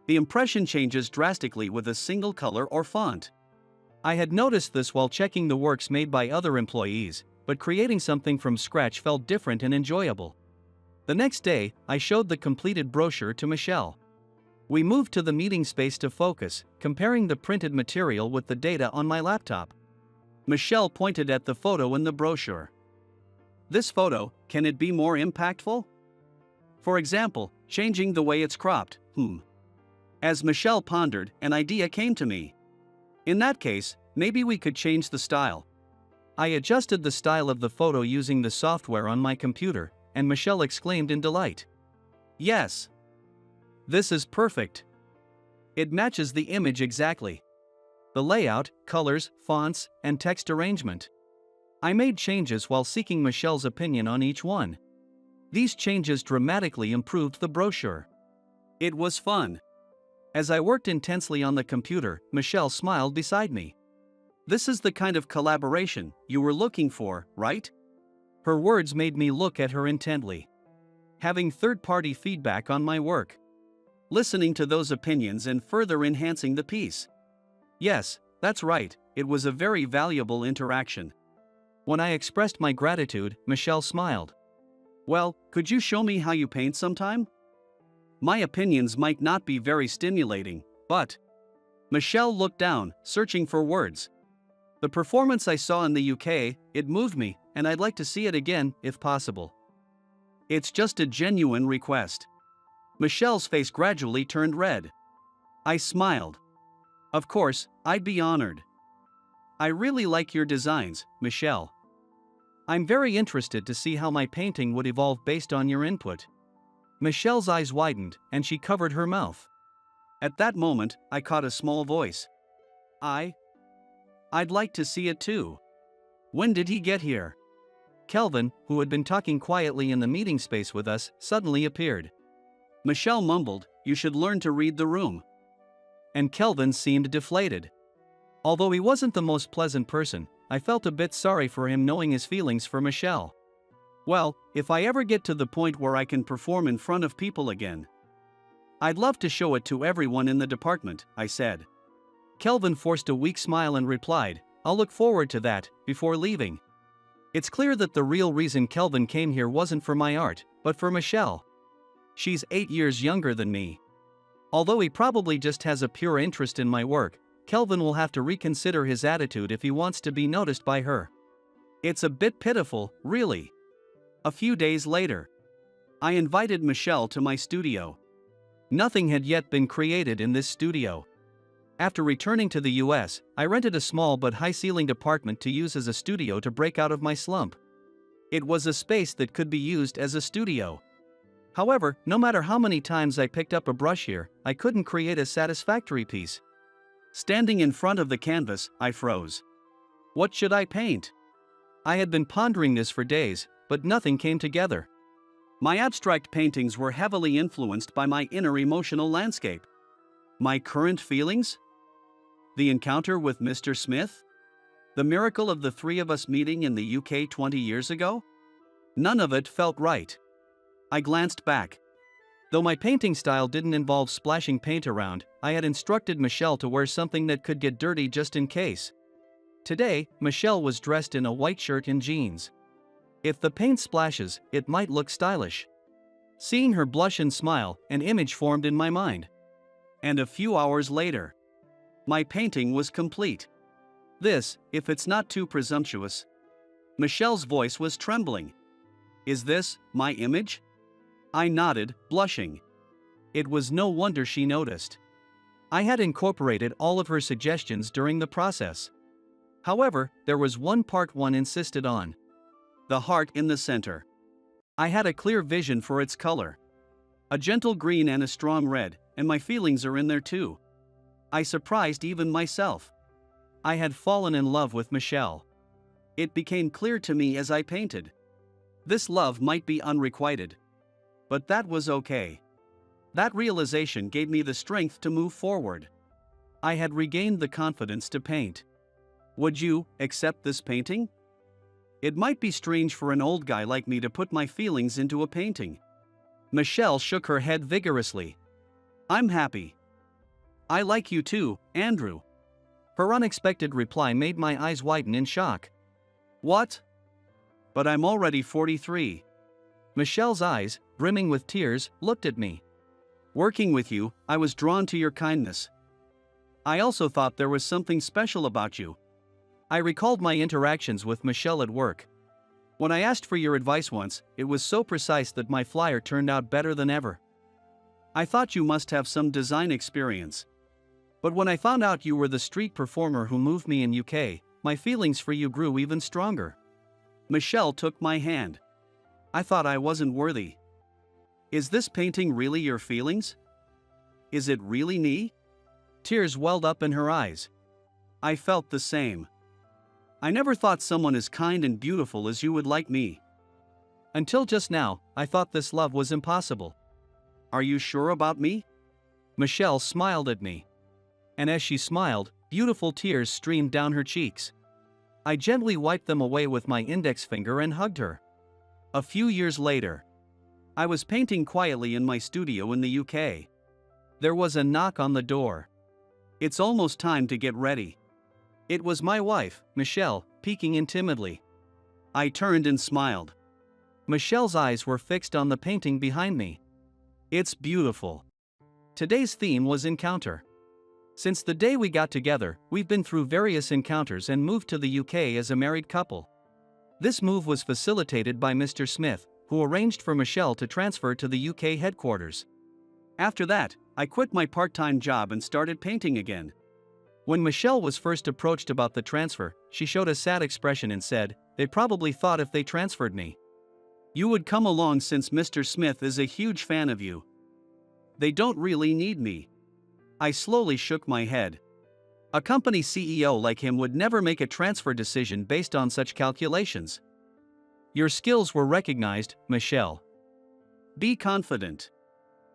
The impression changes drastically with a single color or font. I had noticed this while checking the works made by other employees, but creating something from scratch felt different and enjoyable. The next day, I showed the completed brochure to Michelle. We moved to the meeting space to focus, comparing the printed material with the data on my laptop. Michelle pointed at the photo in the brochure. "This photo, can it be more impactful? For example, changing the way it's cropped, As Michelle pondered, an idea came to me. In that case, maybe we could change the style. I adjusted the style of the photo using the software on my computer, and Michelle exclaimed in delight. "Yes! This is perfect. It matches the image exactly. The layout, colors, fonts, and text arrangement. I made changes while seeking Michelle's opinion on each one. These changes dramatically improved the brochure. It was fun. As I worked intensely on the computer, Michelle smiled beside me. This is the kind of collaboration you were looking for, right? Her words made me look at her intently. Having third-party feedback on my work. Listening to those opinions and further enhancing the piece. Yes, that's right, it was a very valuable interaction. When I expressed my gratitude, Michelle smiled. "Well, could you show me how you paint sometime? My opinions might not be very stimulating, but..." Michelle looked down, searching for words. "The performance I saw in the UK, it moved me, and I'd like to see it again, if possible. It's just a genuine request." Michelle's face gradually turned red. I smiled. "Of course, I'd be honored. I really like your designs, Michelle. I'm very interested to see how my painting would evolve based on your input." Michelle's eyes widened, and she covered her mouth. At that moment, I caught a small voice. I'd like to see it too. When did he get here?" Kelvin, who had been talking quietly in the meeting space with us, suddenly appeared. Michelle mumbled, "You should learn to read the room." And Kelvin seemed deflated. Although he wasn't the most pleasant person, I felt a bit sorry for him knowing his feelings for Michelle. Well, if I ever get to the point where I can perform in front of people again, I'd love to show it to everyone in the department, I said. Kelvin forced a weak smile and replied, "I'll look forward to that," before leaving. It's clear that the real reason Kelvin came here wasn't for my art, but for Michelle. She's 8 years younger than me. Although he probably just has a pure interest in my work, Kelvin will have to reconsider his attitude if he wants to be noticed by her. It's a bit pitiful, really. A few days later, I invited Michelle to my studio. Nothing had yet been created in this studio. After returning to the US, I rented a small but high-ceilinged apartment to use as a studio to break out of my slump. It was a space that could be used as a studio. However, no matter how many times I picked up a brush here, I couldn't create a satisfactory piece. Standing in front of the canvas, I froze. What should I paint? I had been pondering this for days, but nothing came together. My abstract paintings were heavily influenced by my inner emotional landscape. My current feelings? The encounter with Mr. Smith? The miracle of the three of us meeting in the UK 20 years ago? None of it felt right. I glanced back. Though my painting style didn't involve splashing paint around, I had instructed Michelle to wear something that could get dirty just in case. Today, Michelle was dressed in a white shirt and jeans. If the paint splashes, it might look stylish. Seeing her blush and smile, an image formed in my mind. And a few hours later, my painting was complete. This, if it's not too presumptuous. Michelle's voice was trembling. Is this my image? I nodded, blushing. It was no wonder she noticed. I had incorporated all of her suggestions during the process. However, there was one part one insisted on. The heart in the center. I had a clear vision for its color. A gentle green and a strong red, and my feelings are in there too. I surprised even myself. I had fallen in love with Michelle. It became clear to me as I painted. This love might be unrequited. But that was okay. That realization gave me the strength to move forward. I had regained the confidence to paint. Would you accept this painting? It might be strange for an old guy like me to put my feelings into a painting. Michelle shook her head vigorously. I'm happy. I like you too, Andrew. Her unexpected reply made my eyes widen in shock. What? But I'm already 43. Michelle's eyes, brimming with tears, looked at me. Working with you, I was drawn to your kindness. I also thought there was something special about you. I recalled my interactions with Michelle at work. When I asked for your advice once, it was so precise that my flyer turned out better than ever. I thought you must have some design experience. But when I found out you were the street performer who moved me in UK, my feelings for you grew even stronger. Michelle took my hand. I thought I wasn't worthy. Is this painting really your feelings? Is it really me? Tears welled up in her eyes. I felt the same. I never thought someone as kind and beautiful as you would like me. Until just now, I thought this love was impossible. Are you sure about me? Michelle smiled at me. And as she smiled, beautiful tears streamed down her cheeks. I gently wiped them away with my index finger and hugged her. A few years later, I was painting quietly in my studio in the UK. There was a knock on the door. It's almost time to get ready. It was my wife, Michelle, peeking in timidly. I turned and smiled. Michelle's eyes were fixed on the painting behind me. It's beautiful. Today's theme was encounter. Since the day we got together, we've been through various encounters and moved to the UK as a married couple. This move was facilitated by Mr. Smith, who arranged for Michelle to transfer to the UK headquarters. After that, I quit my part-time job and started painting again. When Michelle was first approached about the transfer, she showed a sad expression and said, "They probably thought if they transferred me, you would come along since Mr. Smith is a huge fan of you. They don't really need me." I slowly shook my head. A company CEO like him would never make a transfer decision based on such calculations. Your skills were recognized, Michelle. Be confident.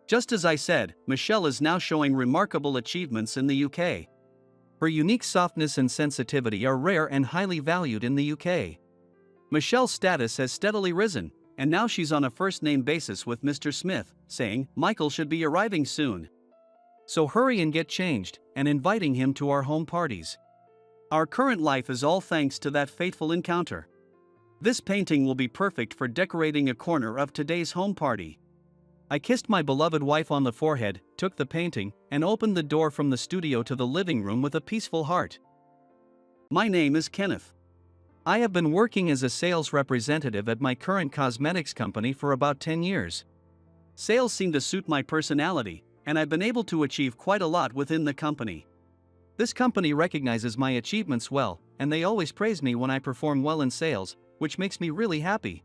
Just as I said, Michelle is now showing remarkable achievements in the UK. Her unique softness and sensitivity are rare and highly valued in the UK. Michelle's status has steadily risen, and now she's on a first-name basis with Mr. Smith, saying, "Michael should be arriving soon. So hurry and get changed," and inviting him to our home parties. Our current life is all thanks to that fateful encounter. This painting will be perfect for decorating a corner of today's home party. I kissed my beloved wife on the forehead, took the painting, and opened the door from the studio to the living room with a peaceful heart. My name is Kenneth. I have been working as a sales representative at my current cosmetics company for about 10 years. Sales seem to suit my personality, and I've been able to achieve quite a lot within the company. This company recognizes my achievements well, and they always praise me when I perform well in sales, which makes me really happy.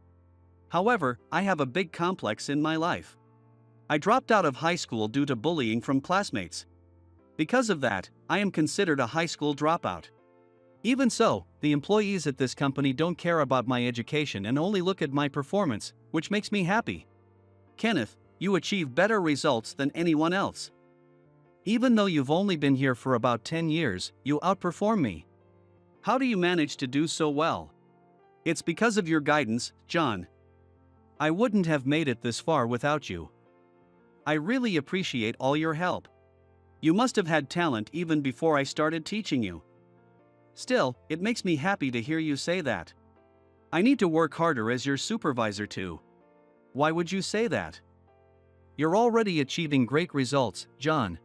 However, I have a big complex in my life. I dropped out of high school due to bullying from classmates. Because of that, I am considered a high school dropout. Even so, the employees at this company don't care about my education and only look at my performance, which makes me happy. Kenneth, you achieve better results than anyone else. Even though you've only been here for about 10 years, you outperform me. How do you manage to do so well? It's because of your guidance, John. I wouldn't have made it this far without you. I really appreciate all your help. You must have had talent even before I started teaching you. Still, it makes me happy to hear you say that. I need to work harder as your supervisor too. Why would you say that? You're already achieving great results, John.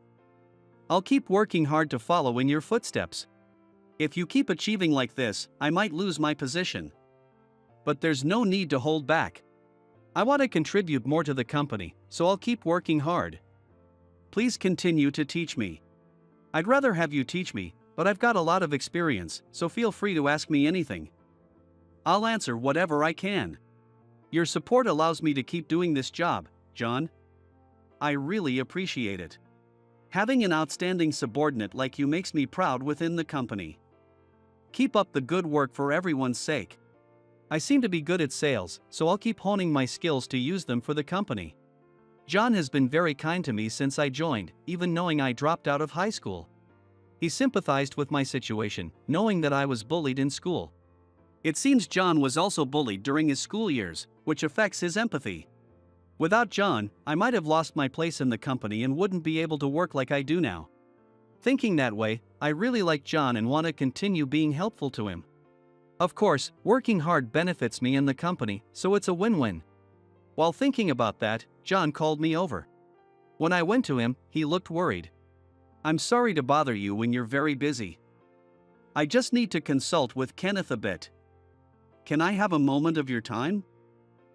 I'll keep working hard to follow in your footsteps. If you keep achieving like this, I might lose my position. But there's no need to hold back. I want to contribute more to the company, so I'll keep working hard. Please continue to teach me. I'd rather have you teach me, but I've got a lot of experience, so feel free to ask me anything. I'll answer whatever I can. Your support allows me to keep doing this job, John. I really appreciate it. Having an outstanding subordinate like you makes me proud within the company. Keep up the good work for everyone's sake. I seem to be good at sales, so I'll keep honing my skills to use them for the company. John has been very kind to me since I joined, even knowing I dropped out of high school. He sympathized with my situation, knowing that I was bullied in school. It seems John was also bullied during his school years, which affects his empathy. Without John, I might have lost my place in the company and wouldn't be able to work like I do now. Thinking that way, I really like John and want to continue being helpful to him. Of course, working hard benefits me and the company, so it's a win-win. While thinking about that, John called me over. When I went to him, he looked worried. I'm sorry to bother you when you're very busy. I just need to consult with Kenneth a bit. Can I have a moment of your time?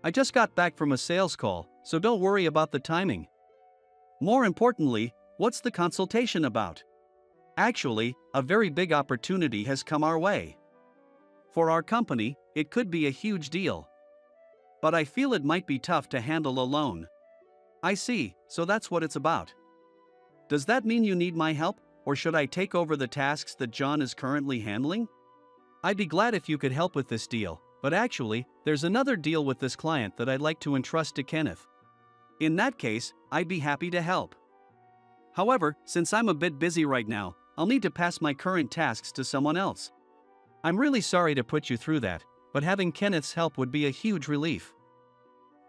I just got back from a sales call, so don't worry about the timing. More importantly, what's the consultation about? Actually, a very big opportunity has come our way. For our company, it could be a huge deal. But I feel it might be tough to handle alone. I see, so that's what it's about. Does that mean you need my help, or should I take over the tasks that John is currently handling? I'd be glad if you could help with this deal, but actually, there's another deal with this client that I'd like to entrust to Kenneth. In that case, I'd be happy to help. However, since I'm a bit busy right now, I'll need to pass my current tasks to someone else. I'm really sorry to put you through that, but having Kenneth's help would be a huge relief.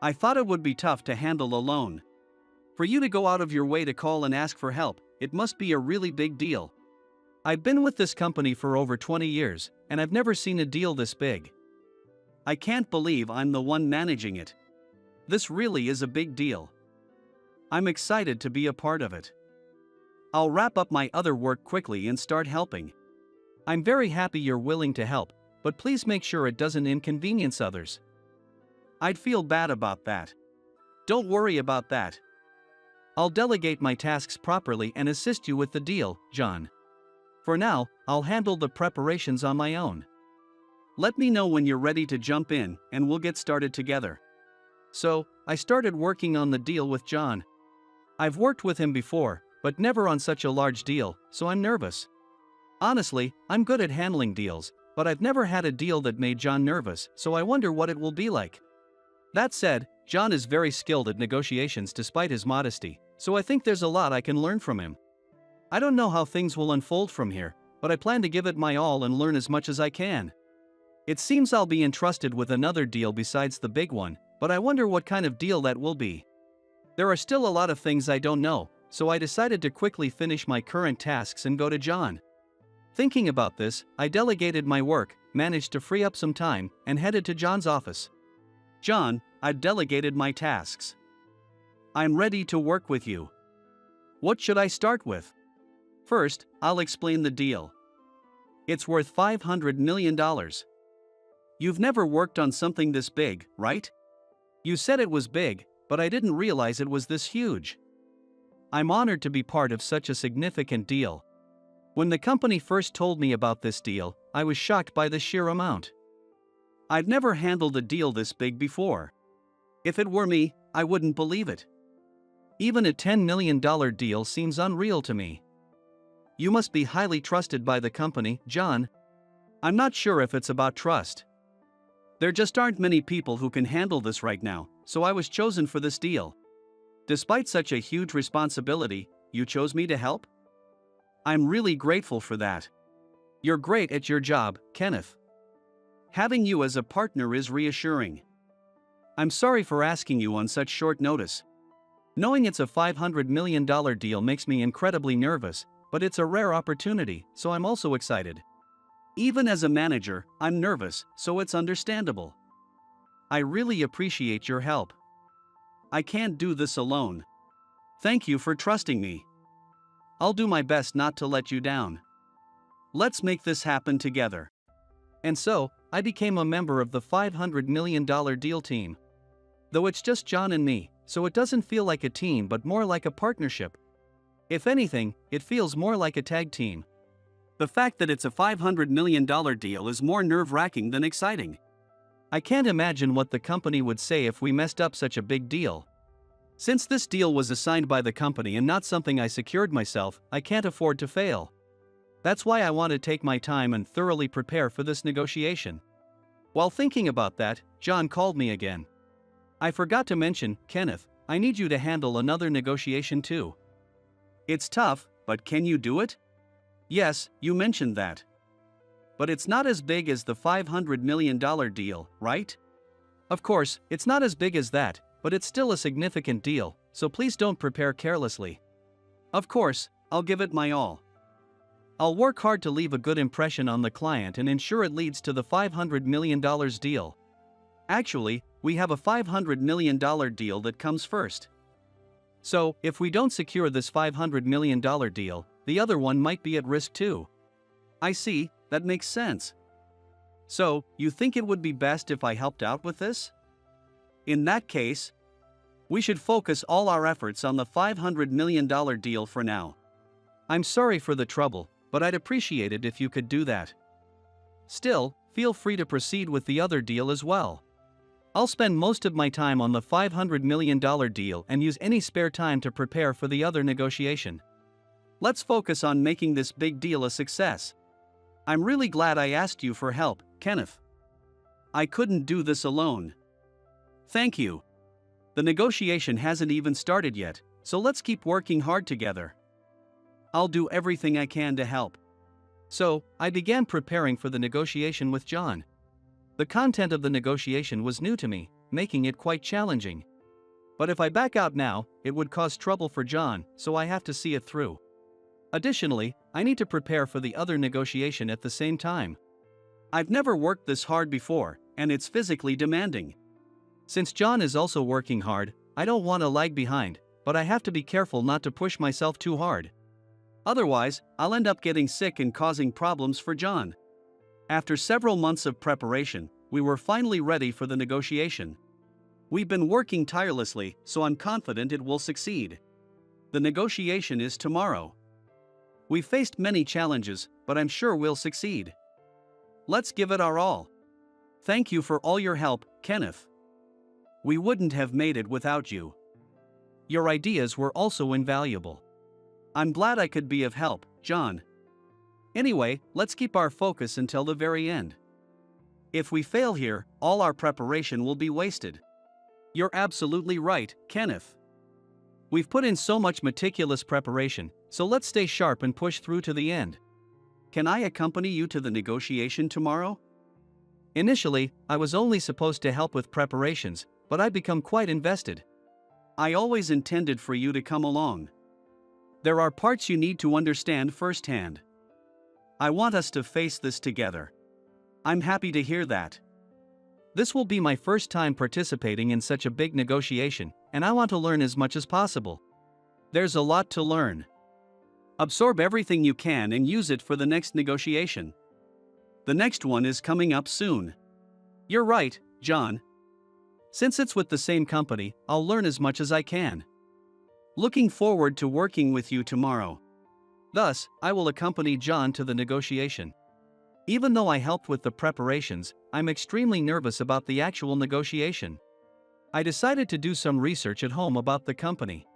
I thought it would be tough to handle alone. For you to go out of your way to call and ask for help, it must be a really big deal. I've been with this company for over 20 years, and I've never seen a deal this big. I can't believe I'm the one managing it. This really is a big deal. I'm excited to be a part of it. I'll wrap up my other work quickly and start helping. I'm very happy you're willing to help, but please make sure it doesn't inconvenience others. I'd feel bad about that. Don't worry about that. I'll delegate my tasks properly and assist you with the deal, John. For now, I'll handle the preparations on my own. Let me know when you're ready to jump in, and we'll get started together. So, I started working on the deal with John. I've worked with him before, but never on such a large deal, so I'm nervous. Honestly, I'm good at handling deals, but I've never had a deal that made John nervous, so I wonder what it will be like. That said, John is very skilled at negotiations despite his modesty, so I think there's a lot I can learn from him. I don't know how things will unfold from here, but I plan to give it my all and learn as much as I can. It seems I'll be entrusted with another deal besides the big one, but I wonder what kind of deal that will be. There are still a lot of things I don't know, so I decided to quickly finish my current tasks and go to John. Thinking about this, I delegated my work, managed to free up some time, and headed to John's office. John, I've delegated my tasks. I'm ready to work with you. What should I start with? First, I'll explain the deal. It's worth $500 million. You've never worked on something this big, right? You said it was big, but I didn't realize it was this huge. I'm honored to be part of such a significant deal. When the company first told me about this deal, I was shocked by the sheer amount. I've never handled a deal this big before. If it were me, I wouldn't believe it. Even a $10 million deal seems unreal to me. You must be highly trusted by the company, John. I'm not sure if it's about trust. There just aren't many people who can handle this right now, so I was chosen for this deal. Despite such a huge responsibility, you chose me to help? I'm really grateful for that. You're great at your job, Kenneth. Having you as a partner is reassuring. I'm sorry for asking you on such short notice. Knowing it's a $500 million deal makes me incredibly nervous, but it's a rare opportunity, so I'm also excited. Even as a manager, I'm nervous, so it's understandable. I really appreciate your help. I can't do this alone. Thank you for trusting me. I'll do my best not to let you down. Let's make this happen together. And so, I became a member of the $500 million deal team. Though it's just John and me, so it doesn't feel like a team but more like a partnership. If anything, it feels more like a tag team. The fact that it's a $500 million deal is more nerve-wracking than exciting. I can't imagine what the company would say if we messed up such a big deal. Since this deal was assigned by the company and not something I secured myself, I can't afford to fail. That's why I want to take my time and thoroughly prepare for this negotiation. While thinking about that, John called me again. I forgot to mention, Kenneth, I need you to handle another negotiation too. It's tough, but can you do it? Yes, you mentioned that. But it's not as big as the $500 million deal, right? Of course, it's not as big as that, but it's still a significant deal, so please don't prepare carelessly. Of course, I'll give it my all. I'll work hard to leave a good impression on the client and ensure it leads to the $500 million deal. Actually, we have a $500 million deal that comes first. So, if we don't secure this $500 million deal, the other one might be at risk too. I see, that makes sense. So, you think it would be best if I helped out with this? In that case, we should focus all our efforts on the $500 million deal for now. I'm sorry for the trouble, but I'd appreciate it if you could do that. Still, feel free to proceed with the other deal as well. I'll spend most of my time on the $500 million deal and use any spare time to prepare for the other negotiation. Let's focus on making this big deal a success. I'm really glad I asked you for help, Kenneth. I couldn't do this alone. Thank you. The negotiation hasn't even started yet, so let's keep working hard together. I'll do everything I can to help. So, I began preparing for the negotiation with John. The content of the negotiation was new to me, making it quite challenging. But if I back out now, it would cause trouble for John, so I have to see it through. Additionally, I need to prepare for the other negotiation at the same time. I've never worked this hard before, and it's physically demanding. Since John is also working hard, I don't want to lag behind, but I have to be careful not to push myself too hard. Otherwise, I'll end up getting sick and causing problems for John. After several months of preparation, we were finally ready for the negotiation. We've been working tirelessly, so I'm confident it will succeed. The negotiation is tomorrow. We've faced many challenges, but I'm sure we'll succeed. Let's give it our all. Thank you for all your help, Kenneth. We wouldn't have made it without you. Your ideas were also invaluable. I'm glad I could be of help, John. Anyway, let's keep our focus until the very end. If we fail here, all our preparation will be wasted. You're absolutely right, Kenneth. We've put in so much meticulous preparation, so let's stay sharp and push through to the end. Can I accompany you to the negotiation tomorrow? Initially, I was only supposed to help with preparations, but I've become quite invested. I always intended for you to come along. There are parts you need to understand firsthand. I want us to face this together. I'm happy to hear that. This will be my first time participating in such a big negotiation, and I want to learn as much as possible. There's a lot to learn. Absorb everything you can and use it for the next negotiation. The next one is coming up soon. You're right, John. Since it's with the same company, I'll learn as much as I can. Looking forward to working with you tomorrow. Thus, I will accompany John to the negotiation. Even though I helped with the preparations, I'm extremely nervous about the actual negotiation. I decided to do some research at home about the company.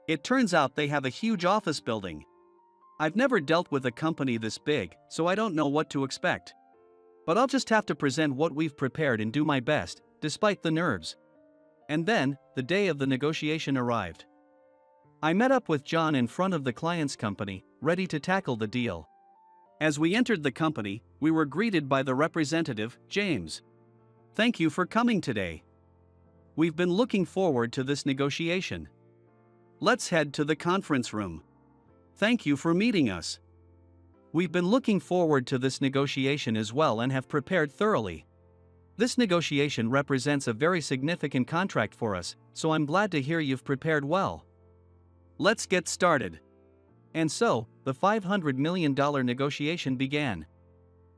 It turns out they have a huge office building. I've never dealt with a company this big, so I don't know what to expect. But I'll just have to present what we've prepared and do my best, despite the nerves. And then, the day of the negotiation arrived. I met up with John in front of the client's company, ready to tackle the deal. As we entered the company, we were greeted by the representative, James. Thank you for coming today. We've been looking forward to this negotiation. Let's head to the conference room. Thank you for meeting us. We've been looking forward to this negotiation as well and have prepared thoroughly. This negotiation represents a very significant contract for us, so I'm glad to hear you've prepared well. Let's get started. And so, the $500 million negotiation began.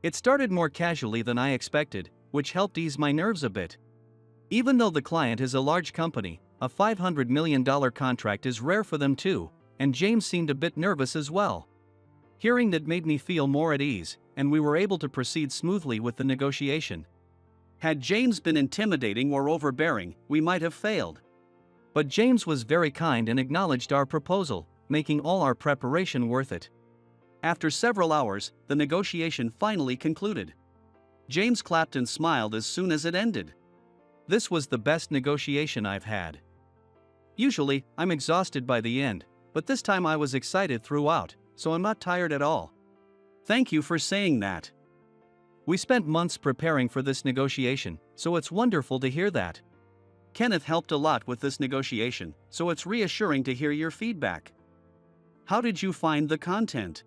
It started more casually than I expected, which helped ease my nerves a bit. Even though the client is a large company, a $500 million contract is rare for them too, and James seemed a bit nervous as well. Hearing that made me feel more at ease, and we were able to proceed smoothly with the negotiation. Had James been intimidating or overbearing, we might have failed. But James was very kind and acknowledged our proposal, making all our preparation worth it. After several hours, the negotiation finally concluded. James clapped and smiled as soon as it ended. This was the best negotiation I've had. Usually, I'm exhausted by the end, but this time I was excited throughout, so I'm not tired at all. Thank you for saying that. We spent months preparing for this negotiation, so it's wonderful to hear that. Kenneth helped a lot with this negotiation, so it's reassuring to hear your feedback. How did you find the content?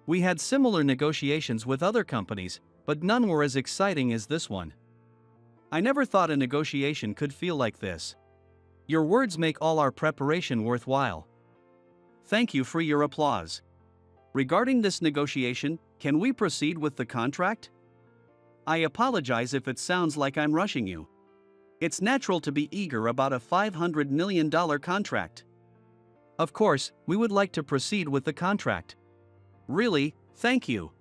We had similar negotiations with other companies, but none were as exciting as this one. I never thought a negotiation could feel like this. Your words make all our preparation worthwhile. Thank you for your applause. Regarding this negotiation, can we proceed with the contract? I apologize if it sounds like I'm rushing you. It's natural to be eager about a $500 million contract. Of course, we would like to proceed with the contract. Really, thank you.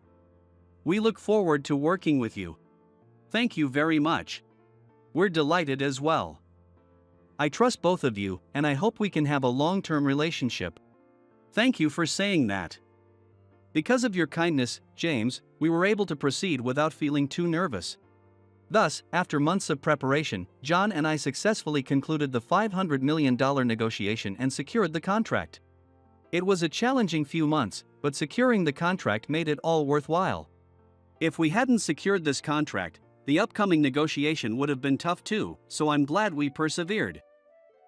We look forward to working with you. Thank you very much. We're delighted as well. I trust both of you, and I hope we can have a long-term relationship. Thank you for saying that. Because of your kindness, James, we were able to proceed without feeling too nervous. Thus, after months of preparation, John and I successfully concluded the $500 million negotiation and secured the contract. It was a challenging few months, but securing the contract made it all worthwhile. If we hadn't secured this contract, the upcoming negotiation would have been tough too, so I'm glad we persevered.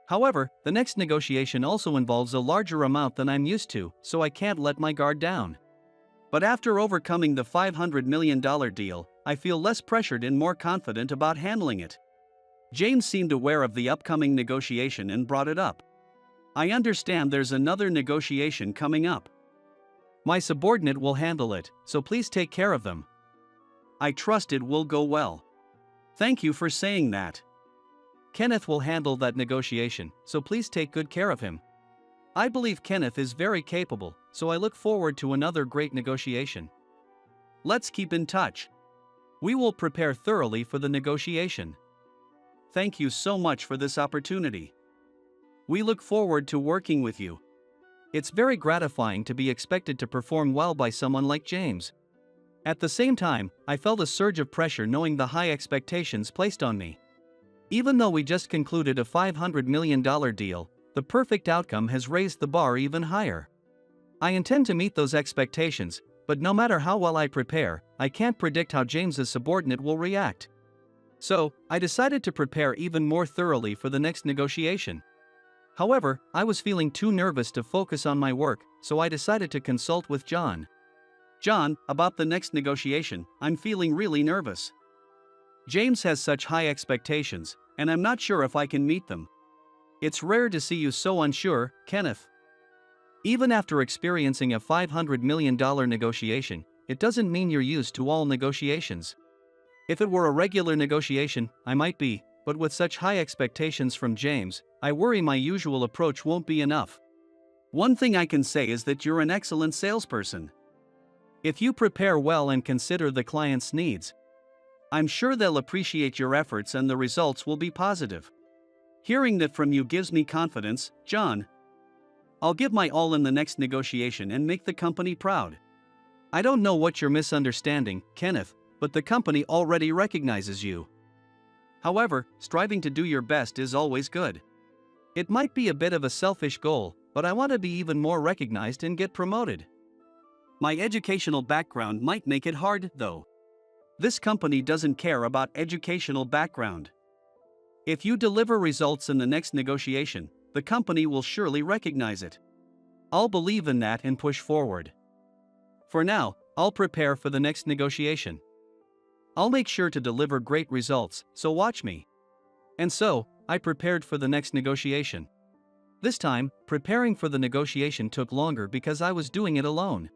However, the next negotiation also involves a larger amount than I'm used to, so I can't let my guard down. But after overcoming the $500 million deal, I feel less pressured and more confident about handling it. James seemed aware of the upcoming negotiation and brought it up. I understand there's another negotiation coming up. My subordinate will handle it, so please take care of them. I trust it will go well. Thank you for saying that. Kenneth will handle that negotiation, so please take good care of him. I believe Kenneth is very capable, so I look forward to another great negotiation. Let's keep in touch. We will prepare thoroughly for the negotiation. Thank you so much for this opportunity. We look forward to working with you. It's very gratifying to be expected to perform well by someone like James. At the same time, I felt a surge of pressure knowing the high expectations placed on me. Even though we just concluded a $500 million deal, the perfect outcome has raised the bar even higher. I intend to meet those expectations, but no matter how well I prepare, I can't predict how James's subordinate will react. So, I decided to prepare even more thoroughly for the next negotiation. However, I was feeling too nervous to focus on my work, so I decided to consult with John. John, about the next negotiation, I'm feeling really nervous. James has such high expectations, and I'm not sure if I can meet them. It's rare to see you so unsure, Kenneth. Even after experiencing a $500 million negotiation, it doesn't mean you're used to all negotiations. If it were a regular negotiation, I might be, but with such high expectations from James, I worry my usual approach won't be enough. One thing I can say is that you're an excellent salesperson. If you prepare well and consider the client's needs, I'm sure they'll appreciate your efforts and the results will be positive. Hearing that from you gives me confidence, John. I'll give my all in the next negotiation and make the company proud. I don't know what you're misunderstanding, Kenneth, but the company already recognizes you. However, striving to do your best is always good. It might be a bit of a selfish goal, but I want to be even more recognized and get promoted. My educational background might make it hard, though. This company doesn't care about educational background. If you deliver results in the next negotiation, the company will surely recognize it. I'll believe in that and push forward. For now, I'll prepare for the next negotiation. I'll make sure to deliver great results, so watch me. And so, I prepared for the next negotiation. This time, preparing for the negotiation took longer because I was doing it alone.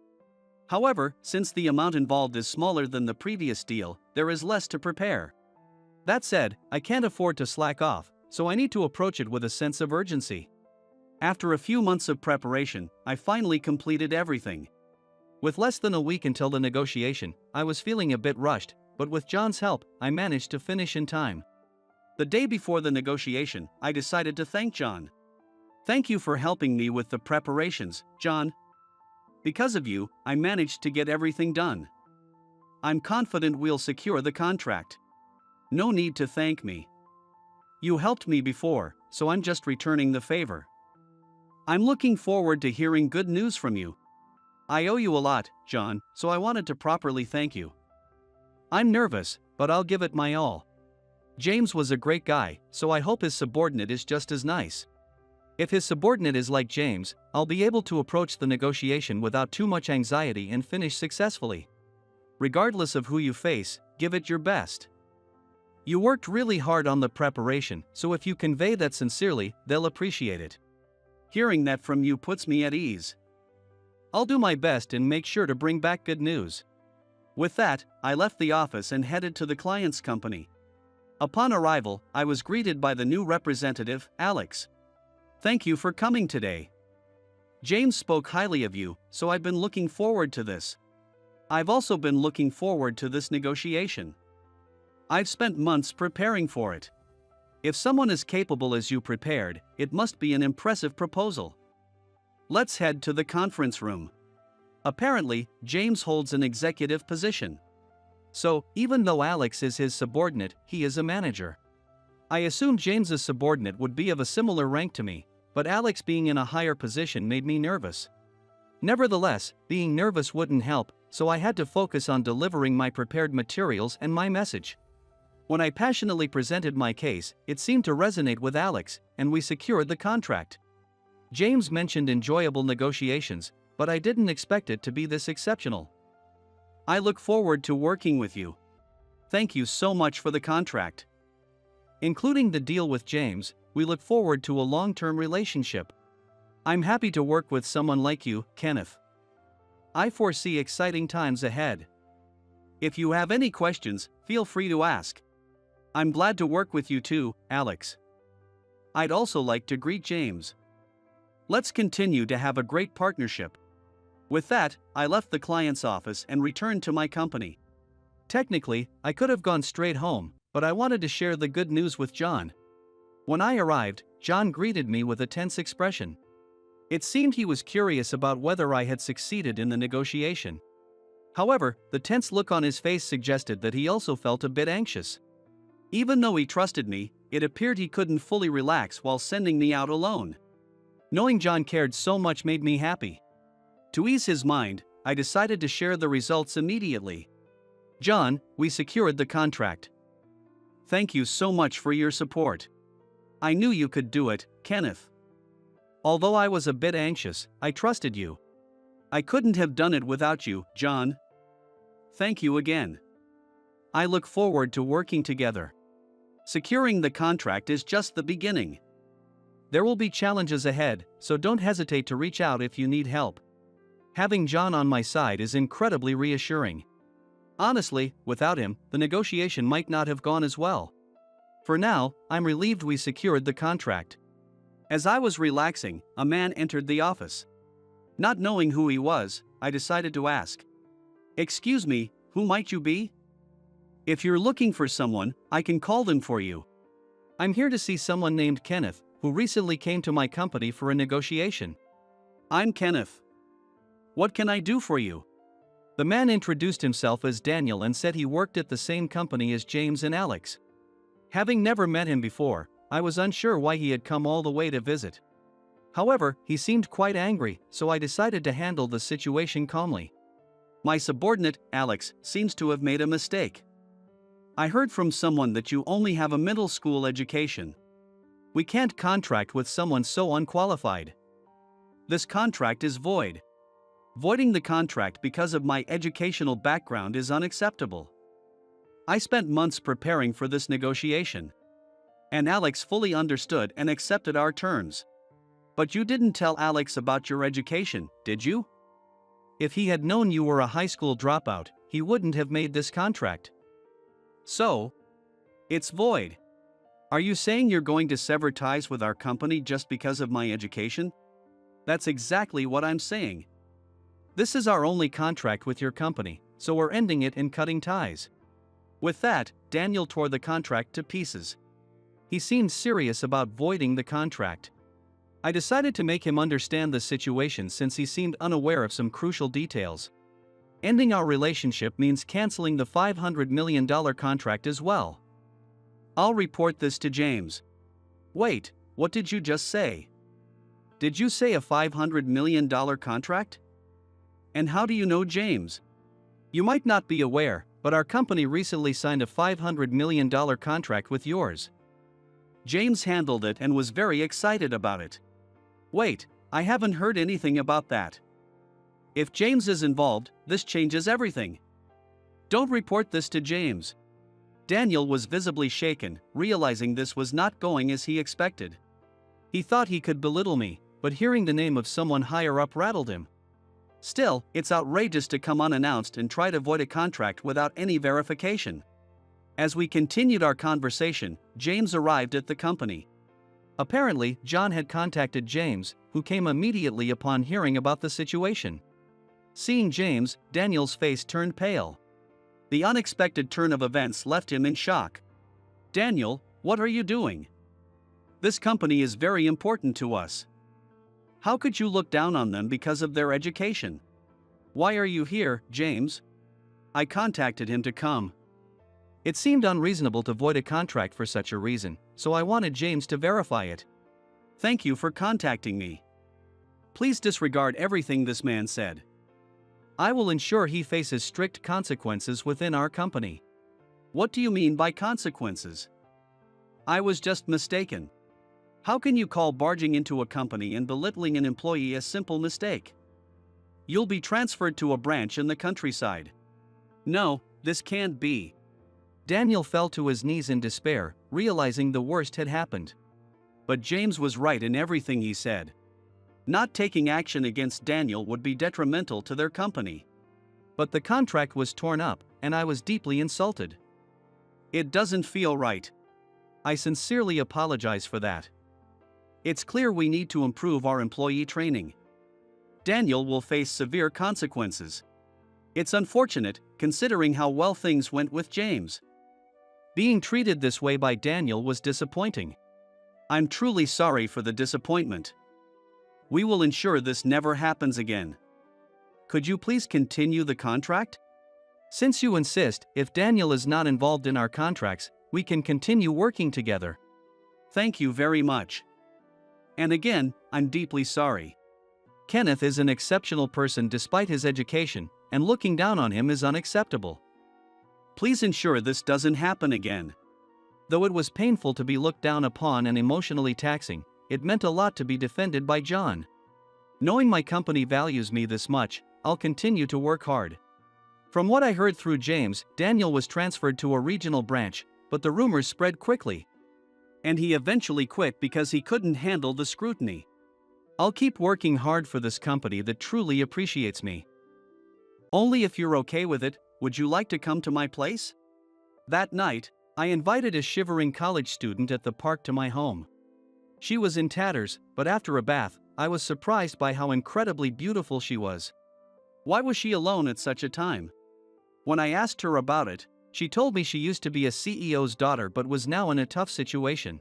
However, since the amount involved is smaller than the previous deal, there is less to prepare. That said, I can't afford to slack off, so I need to approach it with a sense of urgency. After a few months of preparation, I finally completed everything. With less than a week until the negotiation, I was feeling a bit rushed, but with John's help, I managed to finish in time. The day before the negotiation, I decided to thank John. Thank you for helping me with the preparations, John. Because of you, I managed to get everything done. I'm confident we'll secure the contract. No need to thank me. You helped me before, so I'm just returning the favor. I'm looking forward to hearing good news from you. I owe you a lot, John, so I wanted to properly thank you. I'm nervous, but I'll give it my all. James was a great guy, so I hope his subordinate is just as nice. If his subordinate is like James, I'll be able to approach the negotiation without too much anxiety and finish successfully. Regardless of who you face, give it your best. You worked really hard on the preparation, so if you convey that sincerely, they'll appreciate it. Hearing that from you puts me at ease. I'll do my best and make sure to bring back good news. With that, I left the office and headed to the client's company. Upon arrival, I was greeted by the new representative, Alex. Thank you for coming today. James spoke highly of you, so I've been looking forward to this. I've also been looking forward to this negotiation. I've spent months preparing for it. If someone as capable as you prepared, it must be an impressive proposal. Let's head to the conference room. Apparently, James holds an executive position. So, even though Alex is his subordinate, he is a manager. I assumed James's subordinate would be of a similar rank to me, but Alex being in a higher position made me nervous. Nevertheless, being nervous wouldn't help, so I had to focus on delivering my prepared materials and my message. When I passionately presented my case, it seemed to resonate with Alex, and we secured the contract. James mentioned enjoyable negotiations, but I didn't expect it to be this exceptional. I look forward to working with you. Thank you so much for the contract. Including the deal with James, we look forward to a long-term relationship. I'm happy to work with someone like you, Kenneth. I foresee exciting times ahead. If you have any questions, feel free to ask. I'm glad to work with you too, Alex. I'd also like to greet James. Let's continue to have a great partnership. With that, I left the client's office and returned to my company. Technically, I could have gone straight home, but I wanted to share the good news with John. When I arrived, John greeted me with a tense expression. It seemed he was curious about whether I had succeeded in the negotiation. However, the tense look on his face suggested that he also felt a bit anxious. Even though he trusted me, it appeared he couldn't fully relax while sending me out alone. Knowing John cared so much made me happy. To ease his mind, I decided to share the results immediately. John, we secured the contract. Thank you so much for your support. I knew you could do it, Kenneth. Although I was a bit anxious, I trusted you. I couldn't have done it without you, John. Thank you again. I look forward to working together. Securing the contract is just the beginning. There will be challenges ahead, so don't hesitate to reach out if you need help. Having John on my side is incredibly reassuring. Honestly, without him, the negotiation might not have gone as well. For now, I'm relieved we secured the contract. As I was relaxing, a man entered the office. Not knowing who he was, I decided to ask. "Excuse me, who might you be?" "If you're looking for someone, I can call them for you. I'm here to see someone named Kenneth, who recently came to my company for a negotiation." "I'm Kenneth. What can I do for you?" The man introduced himself as Daniel and said he worked at the same company as James and Alex. Having never met him before, I was unsure why he had come all the way to visit. However, he seemed quite angry, so I decided to handle the situation calmly. "My subordinate, Alex, seems to have made a mistake. I heard from someone that you only have a middle school education. We can't contract with someone so unqualified. This contract is void. Voiding the contract because of my educational background is unacceptable. I spent months preparing for this negotiation. And Alex fully understood and accepted our terms. But you didn't tell Alex about your education, did you? If he had known you were a high school dropout, he wouldn't have made this contract. So, it's void. Are you saying you're going to sever ties with our company just because of my education?" "That's exactly what I'm saying. This is our only contract with your company, so we're ending it and cutting ties." With that, Daniel tore the contract to pieces. He seemed serious about voiding the contract. I decided to make him understand the situation since he seemed unaware of some crucial details. Ending our relationship means canceling the $500 million contract as well. I'll report this to James. Wait, what did you just say? Did you say a $500 million contract? And how do you know James? You might not be aware, but our company recently signed a $500 million contract with yours. James handled it and was very excited about it. Wait, I haven't heard anything about that. If James is involved, this changes everything. Don't report this to James. Daniel was visibly shaken, realizing this was not going as he expected. He thought he could belittle me, but hearing the name of someone higher up rattled him. Still, it's outrageous to come unannounced and try to void a contract without any verification. As we continued our conversation, James arrived at the company. Apparently, John had contacted James, who came immediately upon hearing about the situation. Seeing James, Daniel's face turned pale. The unexpected turn of events left him in shock. "Daniel, what are you doing? This company is very important to us. How could you look down on them because of their education? Why are you here, James?" I contacted him to come. It seemed unreasonable to void a contract for such a reason, so I wanted James to verify it. "Thank you for contacting me. Please disregard everything this man said. I will ensure he faces strict consequences within our company." "What do you mean by consequences?" "I was just mistaken. How can you call barging into a company and belittling an employee a simple mistake? You'll be transferred to a branch in the countryside." "No, this can't be." Daniel fell to his knees in despair, realizing the worst had happened. But James was right in everything he said. Not taking action against Daniel would be detrimental to their company. But the contract was torn up, and I was deeply insulted. "It doesn't feel right. I sincerely apologize for that. It's clear we need to improve our employee training. Daniel will face severe consequences. It's unfortunate, considering how well things went with James." Being treated this way by Daniel was disappointing. "I'm truly sorry for the disappointment. We will ensure this never happens again. Could you please continue the contract? Since you insist, if Daniel is not involved in our contracts, we can continue working together." "Thank you very much. And again, I'm deeply sorry. Kenneth is an exceptional person despite his education, and looking down on him is unacceptable. Please ensure this doesn't happen again." Though it was painful to be looked down upon and emotionally taxing, it meant a lot to be defended by John. Knowing my company values me this much, I'll continue to work hard. From what I heard through James, Daniel was transferred to a regional branch, but the rumors spread quickly. And he eventually quit because he couldn't handle the scrutiny. I'll keep working hard for this company that truly appreciates me. Only if you're okay with it, would you like to come to my place? That night, I invited a shivering college student at the park to my home. She was in tatters, but after a bath, I was surprised by how incredibly beautiful she was. Why was she alone at such a time? When I asked her about it, she told me she used to be a CEO's daughter but was now in a tough situation.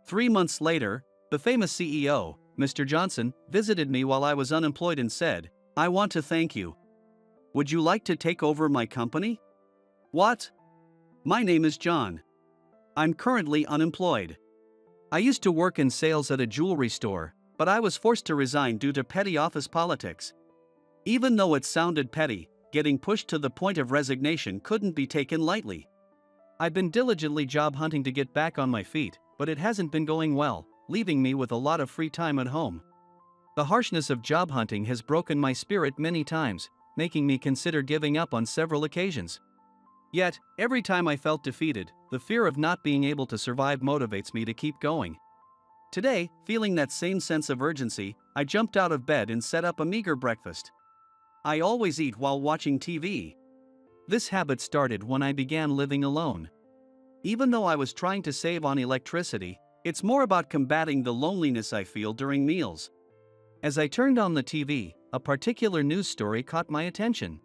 3 months later, the famous CEO, Mr. Johnson, visited me while I was unemployed and said, "I want to thank you. Would you like to take over my company?" What? My name is John. I'm currently unemployed. I used to work in sales at a jewelry store, but I was forced to resign due to petty office politics. Even though it sounded petty, getting pushed to the point of resignation couldn't be taken lightly. I've been diligently job hunting to get back on my feet, but it hasn't been going well, leaving me with a lot of free time at home. The harshness of job hunting has broken my spirit many times, making me consider giving up on several occasions. Yet, every time I felt defeated, the fear of not being able to survive motivates me to keep going. Today, feeling that same sense of urgency, I jumped out of bed and set up a meager breakfast. I always eat while watching TV. This habit started when I began living alone. Even though I was trying to save on electricity, it's more about combating the loneliness I feel during meals. As I turned on the TV, a particular news story caught my attention.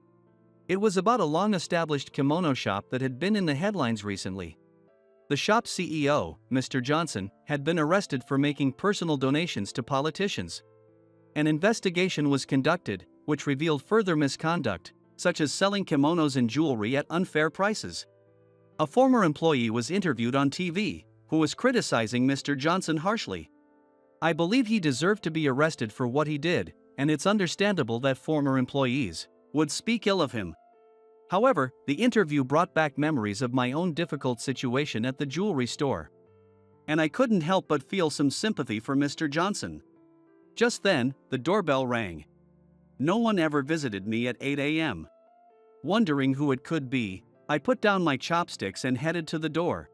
It was about a long-established kimono shop that had been in the headlines recently. The shop's CEO, Mr. Johnson, had been arrested for making personal donations to politicians. An investigation was conducted, which revealed further misconduct, such as selling kimonos and jewelry at unfair prices. A former employee was interviewed on TV, who was criticizing Mr. Johnson harshly. I believe he deserved to be arrested for what he did, and it's understandable that former employees would speak ill of him. However, the interview brought back memories of my own difficult situation at the jewelry store. And I couldn't help but feel some sympathy for Mr. Johnson. Just then, the doorbell rang. No one ever visited me at 8 a.m. Wondering who it could be, I put down my chopsticks and headed to the door.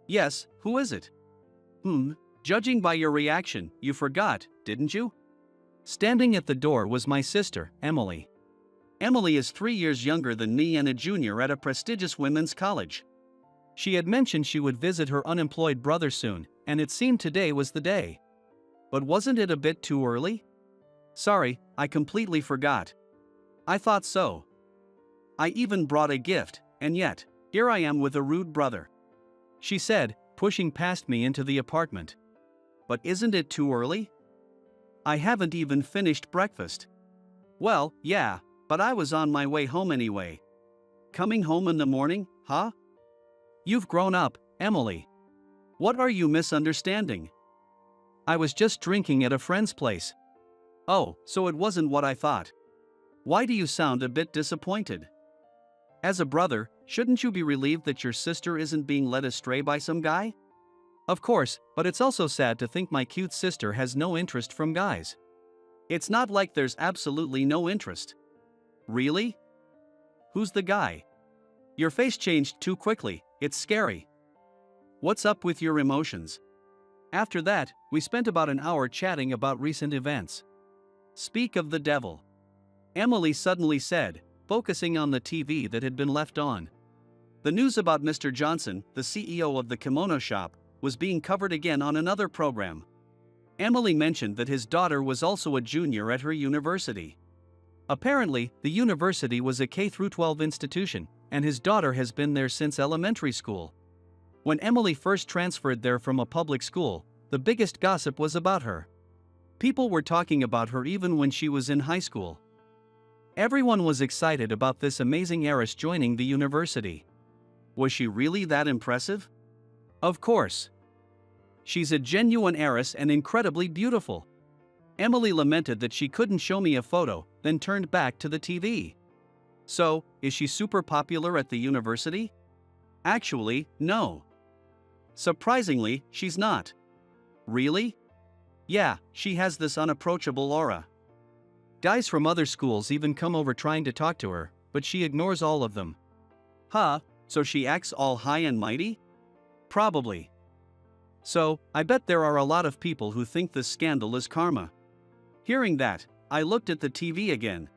Yes, who is it? Judging by your reaction, you forgot, didn't you? Standing at the door was my sister, Emily. Emily is 3 years younger than me and a junior at a prestigious women's college. She had mentioned she would visit her unemployed brother soon, and it seemed today was the day. But wasn't it a bit too early? Sorry, I completely forgot. I thought so. I even brought a gift, and yet, here I am with a rude brother, she said, pushing past me into the apartment. But isn't it too early? I haven't even finished breakfast. Well, yeah, but I was on my way home anyway. Coming home in the morning, huh? You've grown up, Emily. What are you misunderstanding? I was just drinking at a friend's place. Oh, so it wasn't what I thought. Why do you sound a bit disappointed? As a brother, shouldn't you be relieved that your sister isn't being led astray by some guy? Of course, but it's also sad to think my cute sister has no interest from guys. It's not like there's absolutely no interest. Really? Who's the guy? Your face changed too quickly, it's scary. What's up with your emotions? After that, we spent about an hour chatting about recent events. Speak of the devil, Emily suddenly said, focusing on the TV that had been left on. The news about Mr. Johnson, the CEO of the kimono shop, was being covered again on another program. Emily mentioned that his daughter was also a junior at her university. Apparently, the university was a K-12 institution, and his daughter has been there since elementary school. When Emily first transferred there from a public school, the biggest gossip was about her. People were talking about her even when she was in high school. Everyone was excited about this amazing heiress joining the university. Was she really that impressive? Of course. She's a genuine heiress and incredibly beautiful. Emily lamented that she couldn't show me a photo, then turned back to the TV. So, is she super popular at the university? Actually, no. Surprisingly, she's not. Really? Yeah, she has this unapproachable aura. Guys from other schools even come over trying to talk to her, but she ignores all of them. Huh, so she acts all high and mighty? Probably. So, I bet there are a lot of people who think this scandal is karma. Hearing that, I looked at the TV again.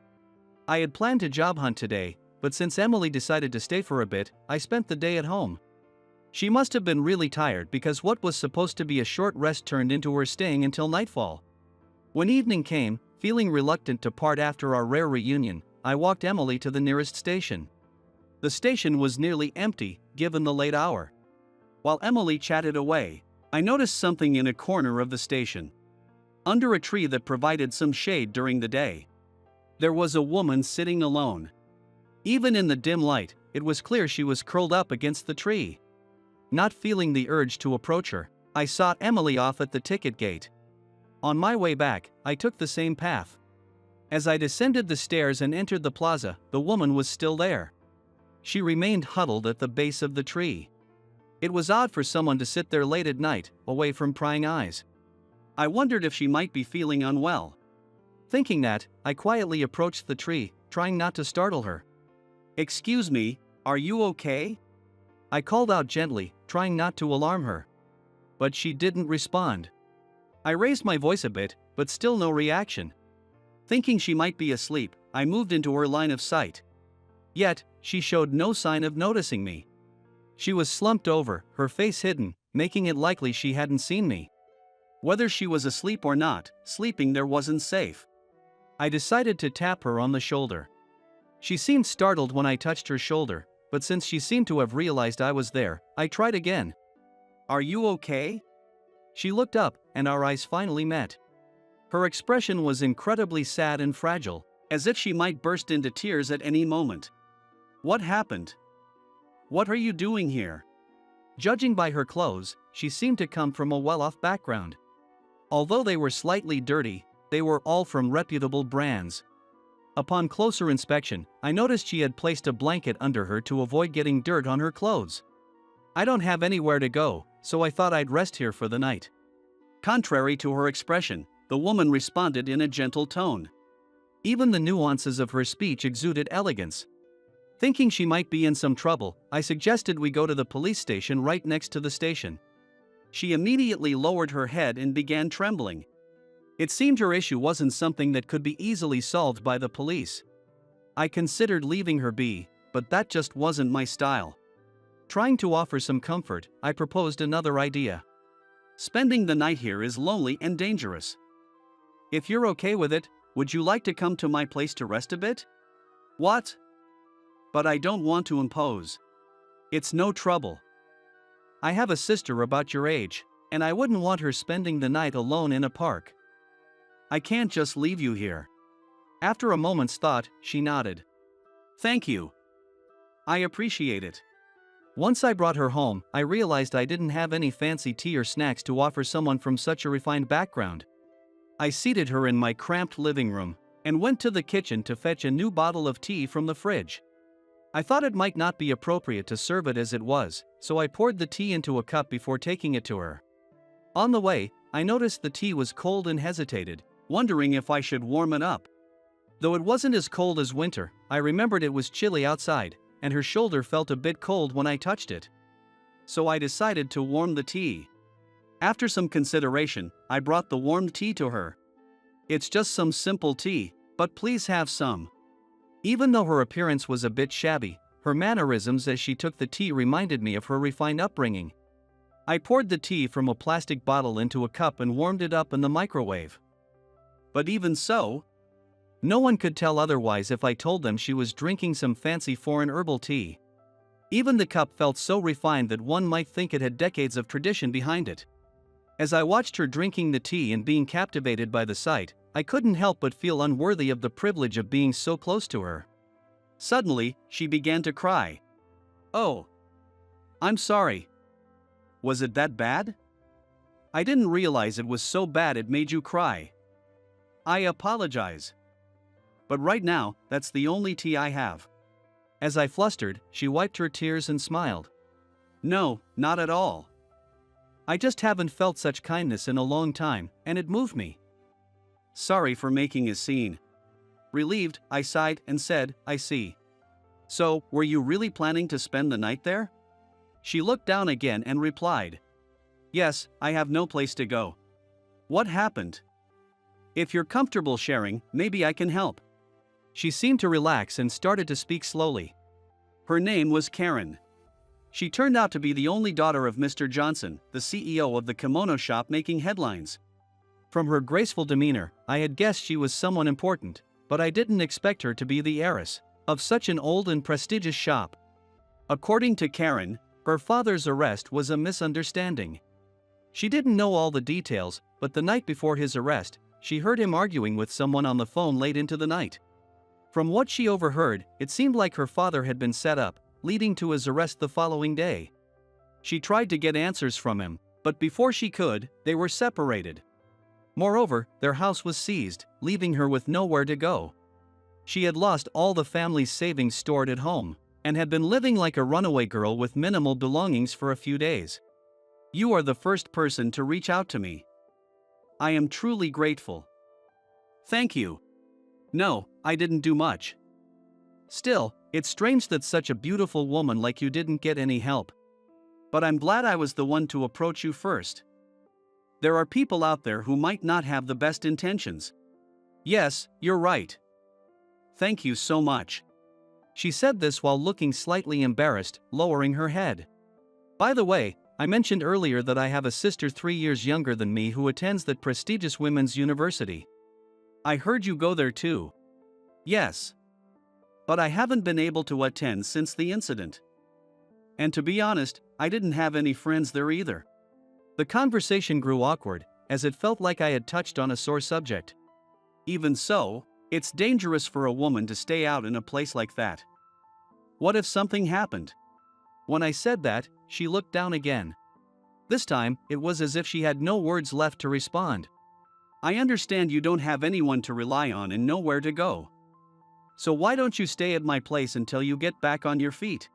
I had planned to job hunt today, but since Emily decided to stay for a bit, I spent the day at home. She must have been really tired because what was supposed to be a short rest turned into her staying until nightfall. When evening came, feeling reluctant to part after our rare reunion, I walked Emily to the nearest station. The station was nearly empty, given the late hour. While Emily chatted away, I noticed something in a corner of the station. Under a tree that provided some shade during the day, there was a woman sitting alone. Even in the dim light, it was clear she was curled up against the tree. Not feeling the urge to approach her, I sought Emily off at the ticket gate. On my way back, I took the same path. As I descended the stairs and entered the plaza, the woman was still there. She remained huddled at the base of the tree. It was odd for someone to sit there late at night, away from prying eyes. I wondered if she might be feeling unwell. Thinking that, I quietly approached the tree, trying not to startle her. "Excuse me, are you okay?" I called out gently, trying not to alarm her. But she didn't respond. I raised my voice a bit, but still no reaction. Thinking she might be asleep, I moved into her line of sight. Yet, she showed no sign of noticing me. She was slumped over, her face hidden, making it likely she hadn't seen me. Whether she was asleep or not, sleeping there wasn't safe. I decided to tap her on the shoulder. She seemed startled when I touched her shoulder, but since she seemed to have realized I was there, I tried again. "Are you okay?" She looked up, and our eyes finally met. Her expression was incredibly sad and fragile, as if she might burst into tears at any moment. "What happened? What are you doing here?" Judging by her clothes, she seemed to come from a well-off background. Although they were slightly dirty, they were all from reputable brands. Upon closer inspection, I noticed she had placed a blanket under her to avoid getting dirt on her clothes. "I don't have anywhere to go, so I thought I'd rest here for the night." Contrary to her expression, the woman responded in a gentle tone. Even the nuances of her speech exuded elegance. Thinking she might be in some trouble, I suggested we go to the police station right next to the station. She immediately lowered her head and began trembling. It seemed her issue wasn't something that could be easily solved by the police. I considered leaving her be, but that just wasn't my style. Trying to offer some comfort, I proposed another idea. "Spending the night here is lonely and dangerous. If you're okay with it, would you like to come to my place to rest a bit?" "What? But I don't want to impose. It's no trouble. I have a sister about your age, and I wouldn't want her spending the night alone in a park. I can't just leave you here." After a moment's thought, she nodded. "Thank you. I appreciate it." Once I brought her home, I realized I didn't have any fancy tea or snacks to offer someone from such a refined background. I seated her in my cramped living room, and went to the kitchen to fetch a new bottle of tea from the fridge. I thought it might not be appropriate to serve it as it was, so I poured the tea into a cup before taking it to her. On the way, I noticed the tea was cold and hesitated, wondering if I should warm it up. Though it wasn't as cold as winter, I remembered it was chilly outside, and her shoulder felt a bit cold when I touched it. So I decided to warm the tea. After some consideration, I brought the warmed tea to her. "It's just some simple tea, but please have some." Even though her appearance was a bit shabby, her mannerisms as she took the tea reminded me of her refined upbringing. I poured the tea from a plastic bottle into a cup and warmed it up in the microwave. But even so, no one could tell otherwise if I told them she was drinking some fancy foreign herbal tea. Even the cup felt so refined that one might think it had decades of tradition behind it. As I watched her drinking the tea and being captivated by the sight, I couldn't help but feel unworthy of the privilege of being so close to her. Suddenly, she began to cry. "Oh, I'm sorry. Was it that bad? I didn't realize it was so bad it made you cry. I apologize. But right now, that's the only tea I have." As I flustered, she wiped her tears and smiled. "No, not at all. I just haven't felt such kindness in a long time, and it moved me." Sorry for making a scene. Relieved, I sighed and said, "I see. So, were you really planning to spend the night there?" She looked down again and replied, Yes, I have no place to go. What happened? If you're comfortable sharing, maybe I can help. She seemed to relax and started to speak slowly. Her name was Karen. She turned out to be the only daughter of Mr. Johnson, the CEO of the kimono shop making headlines. From her graceful demeanor, I had guessed she was someone important, but I didn't expect her to be the heiress of such an old and prestigious shop. According to Karen, her father's arrest was a misunderstanding. She didn't know all the details, but the night before his arrest, she heard him arguing with someone on the phone late into the night. From what she overheard, it seemed like her father had been set up, leading to his arrest the following day. She tried to get answers from him, but before she could, they were separated. Moreover, their house was seized, leaving her with nowhere to go. She had lost all the family's savings stored at home, and had been living like a runaway girl with minimal belongings for a few days. You are the first person to reach out to me. I am truly grateful. Thank you. No, I didn't do much. Still, it's strange that such a beautiful woman like you didn't get any help. But I'm glad I was the one to approach you first. There are people out there who might not have the best intentions. Yes, you're right. Thank you so much. She said this while looking slightly embarrassed, lowering her head. By the way, I mentioned earlier that I have a sister 3 years younger than me who attends that prestigious women's university. I heard you go there too. Yes. But I haven't been able to attend since the incident. And to be honest, I didn't have any friends there either. The conversation grew awkward, as it felt like I had touched on a sore subject. Even so, it's dangerous for a woman to stay out in a place like that. What if something happened? When I said that, she looked down again. This time, it was as if she had no words left to respond. I understand you don't have anyone to rely on and nowhere to go. So why don't you stay at my place until you get back on your feet?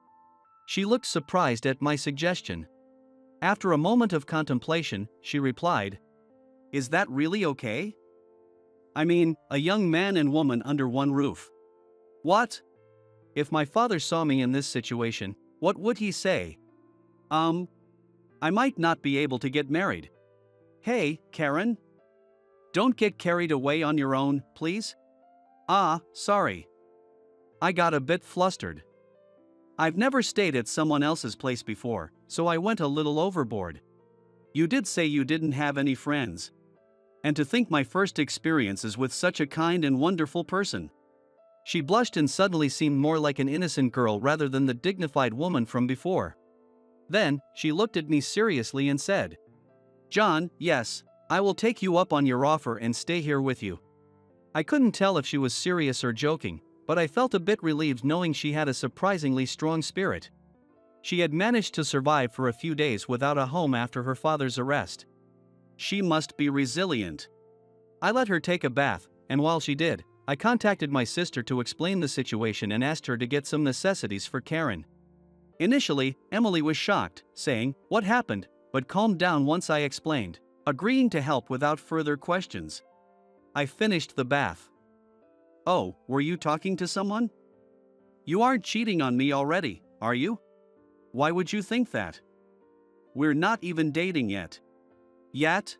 She looked surprised at my suggestion. After a moment of contemplation, she replied, Is that really okay? I mean, a young man and woman under one roof. What? If my father saw me in this situation, what would he say? I might not be able to get married. Hey, Karen? Don't get carried away on your own, please. Sorry. I got a bit flustered. I've never stayed at someone else's place before, so I went a little overboard. You did say you didn't have any friends. And to think my first experience is with such a kind and wonderful person. She blushed and suddenly seemed more like an innocent girl rather than the dignified woman from before. Then, she looked at me seriously and said, John, yes, I will take you up on your offer and stay here with you. I couldn't tell if she was serious or joking, but I felt a bit relieved knowing she had a surprisingly strong spirit. She had managed to survive for a few days without a home after her father's arrest. She must be resilient. I let her take a bath, and while she did, I contacted my sister to explain the situation and asked her to get some necessities for Karen. Initially, Emily was shocked, saying, What happened? But calmed down once I explained, agreeing to help without further questions. I finished the bath. Oh, were you talking to someone? You aren't cheating on me already, are you? Why would you think that? We're not even dating yet. Yet?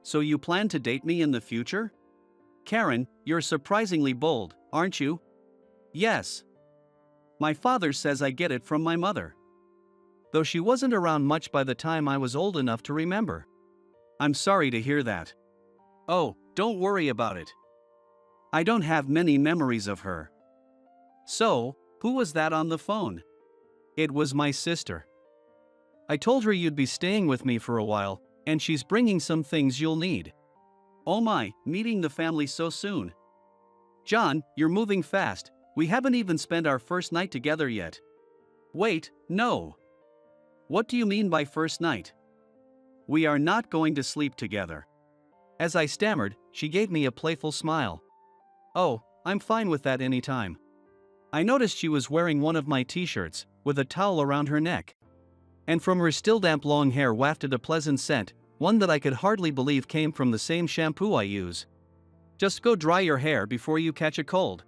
So you plan to date me in the future? Karen, you're surprisingly bold, aren't you? Yes. My father says I get it from my mother. Though she wasn't around much by the time I was old enough to remember. I'm sorry to hear that. Oh, don't worry about it. I don't have many memories of her. So, who was that on the phone? It was my sister. I told her you'd be staying with me for a while, and she's bringing some things you'll need. Oh my, meeting the family so soon. John, you're moving fast. We haven't even spent our first night together yet. Wait, no. What do you mean by first night? We are not going to sleep together. As I stammered, she gave me a playful smile. Oh, I'm fine with that anytime. I noticed she was wearing one of my t-shirts, with a towel around her neck. And from her still damp long hair wafted a pleasant scent, one that I could hardly believe came from the same shampoo I use. Just go dry your hair before you catch a cold.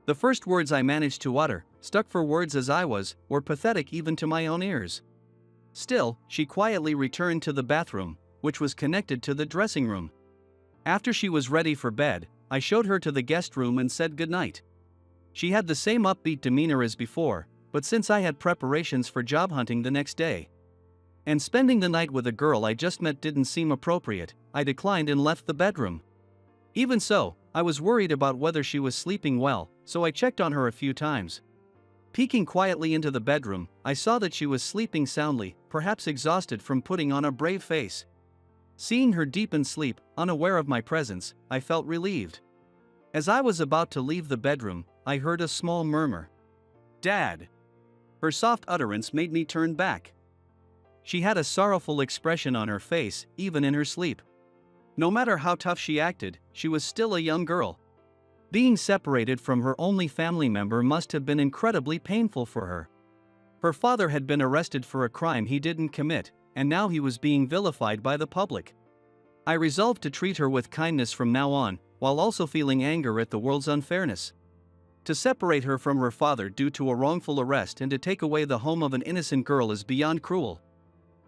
The first words I managed to utter, stuck for words as I was, were pathetic even to my own ears. Still, she quietly returned to the bathroom, which was connected to the dressing room. After she was ready for bed, I showed her to the guest room and said goodnight. She had the same upbeat demeanor as before, but since I had preparations for job hunting the next day, and spending the night with a girl I just met didn't seem appropriate, I declined and left the bedroom. Even so, I was worried about whether she was sleeping well, so I checked on her a few times. Peeking quietly into the bedroom, I saw that she was sleeping soundly, perhaps exhausted from putting on a brave face. Seeing her deep in sleep, unaware of my presence, I felt relieved. As I was about to leave the bedroom, I heard a small murmur. "Dad." Her soft utterance made me turn back. She had a sorrowful expression on her face, even in her sleep. No matter how tough she acted, she was still a young girl. Being separated from her only family member must have been incredibly painful for her. Her father had been arrested for a crime he didn't commit, and now he was being vilified by the public. I resolved to treat her with kindness from now on, while also feeling anger at the world's unfairness. To separate her from her father due to a wrongful arrest and to take away the home of an innocent girl is beyond cruel.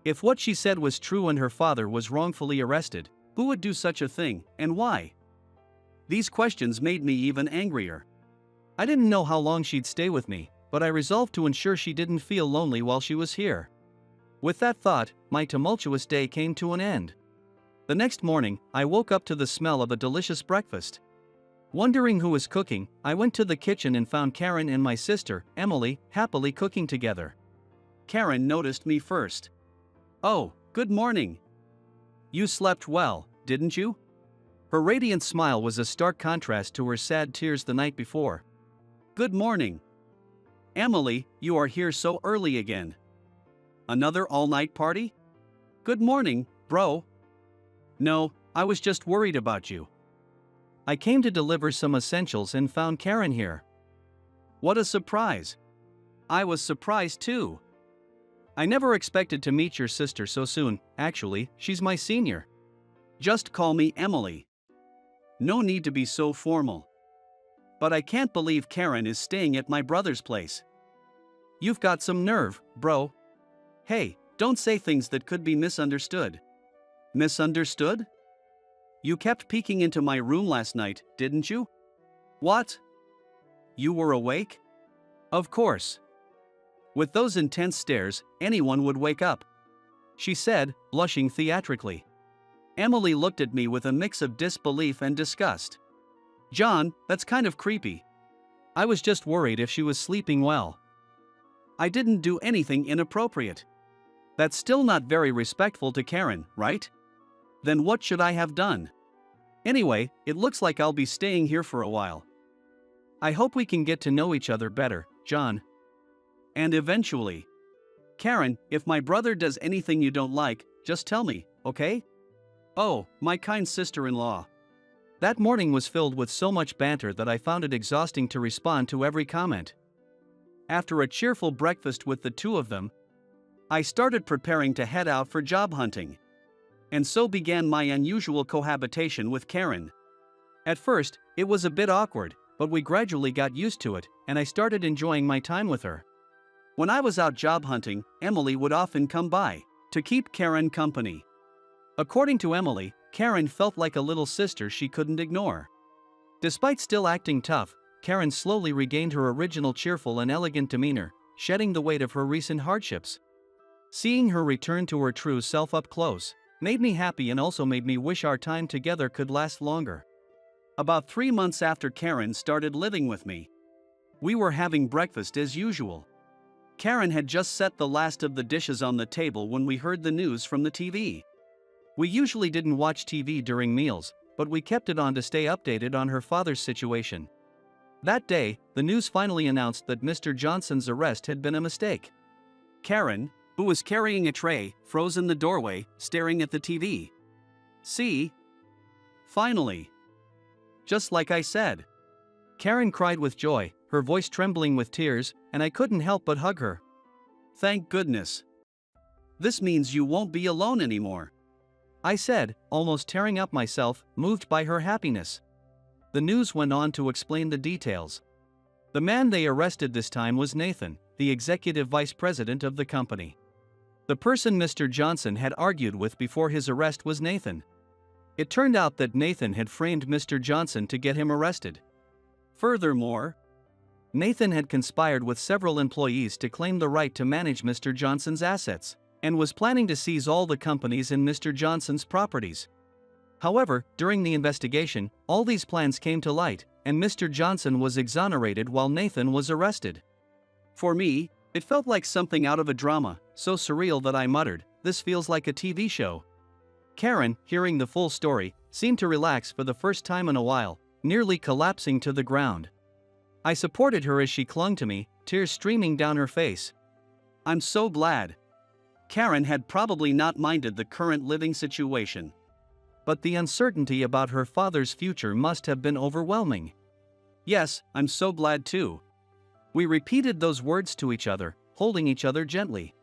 If what she said was true and her father was wrongfully arrested, who would do such a thing, and why? These questions made me even angrier. I didn't know how long she'd stay with me, but I resolved to ensure she didn't feel lonely while she was here. With that thought, my tumultuous day came to an end. The next morning, I woke up to the smell of a delicious breakfast. Wondering who was cooking, I went to the kitchen and found Karen and my sister, Emily, happily cooking together. Karen noticed me first. "Oh, good morning. You slept well, didn't you?" Her radiant smile was a stark contrast to her sad tears the night before. "Good morning. Emily, you are here so early again. Another all-night party? Good morning, bro." "No, I was just worried about you. I came to deliver some essentials and found Karen here." "What a surprise. I was surprised too. I never expected to meet your sister so soon. Actually, she's my senior. Just call me Emily. No need to be so formal. But I can't believe Karen is staying at my brother's place. You've got some nerve, bro. Hey, don't say things that could be misunderstood." "Misunderstood? You kept peeking into my room last night, didn't you?" "What? You were awake?" "Of course. With those intense stares, anyone would wake up," she said, blushing theatrically. Emily looked at me with a mix of disbelief and disgust. "John, that's kind of creepy. I was just worried if she was sleeping well." "I didn't do anything inappropriate." "That's still not very respectful to Karen, right? Then what should I have done? Anyway, it looks like I'll be staying here for a while. I hope we can get to know each other better, John. And eventually. Karen, if my brother does anything you don't like, just tell me, okay? Oh, my kind sister-in-law." That morning was filled with so much banter that I found it exhausting to respond to every comment. After a cheerful breakfast with the two of them, I started preparing to head out for job hunting. And so began my unusual cohabitation with Karen. At first, it was a bit awkward, but we gradually got used to it, and I started enjoying my time with her. When I was out job hunting, Emily would often come by to keep Karen company. According to Emily, Karen felt like a little sister she couldn't ignore. Despite still acting tough, Karen slowly regained her original cheerful and elegant demeanor, shedding the weight of her recent hardships. Seeing her return to her true self up close made me happy and also made me wish our time together could last longer. About 3 months after Karen started living with me, we were having breakfast as usual. Karen had just set the last of the dishes on the table when we heard the news from the TV. We usually didn't watch TV during meals, but we kept it on to stay updated on her father's situation. That day, the news finally announced that Mr. Johnson's arrest had been a mistake. Karen, who was carrying a tray, froze in the doorway, staring at the TV. "See? Finally. Just like I said." Karen cried with joy, her voice trembling with tears, and I couldn't help but hug her. "Thank goodness. This means you won't be alone anymore," I said, almost tearing up myself, moved by her happiness. The news went on to explain the details. The man they arrested this time was Nathan, the executive vice president of the company. The person Mr. Johnson had argued with before his arrest was Nathan. It turned out that Nathan had framed Mr. Johnson to get him arrested. Furthermore, Nathan had conspired with several employees to claim the right to manage Mr. Johnson's assets, and was planning to seize all the companies in Mr. Johnson's properties. However, during the investigation, all these plans came to light, and Mr. Johnson was exonerated while Nathan was arrested. For me, it felt like something out of a drama, so surreal that I muttered, "This feels like a TV show." Karen, hearing the full story, seemed to relax for the first time in a while, nearly collapsing to the ground. I supported her as she clung to me, tears streaming down her face. "I'm so glad." Karen had probably not minded the current living situation. But the uncertainty about her father's future must have been overwhelming. "Yes, I'm so glad too." We repeated those words to each other, holding each other gently.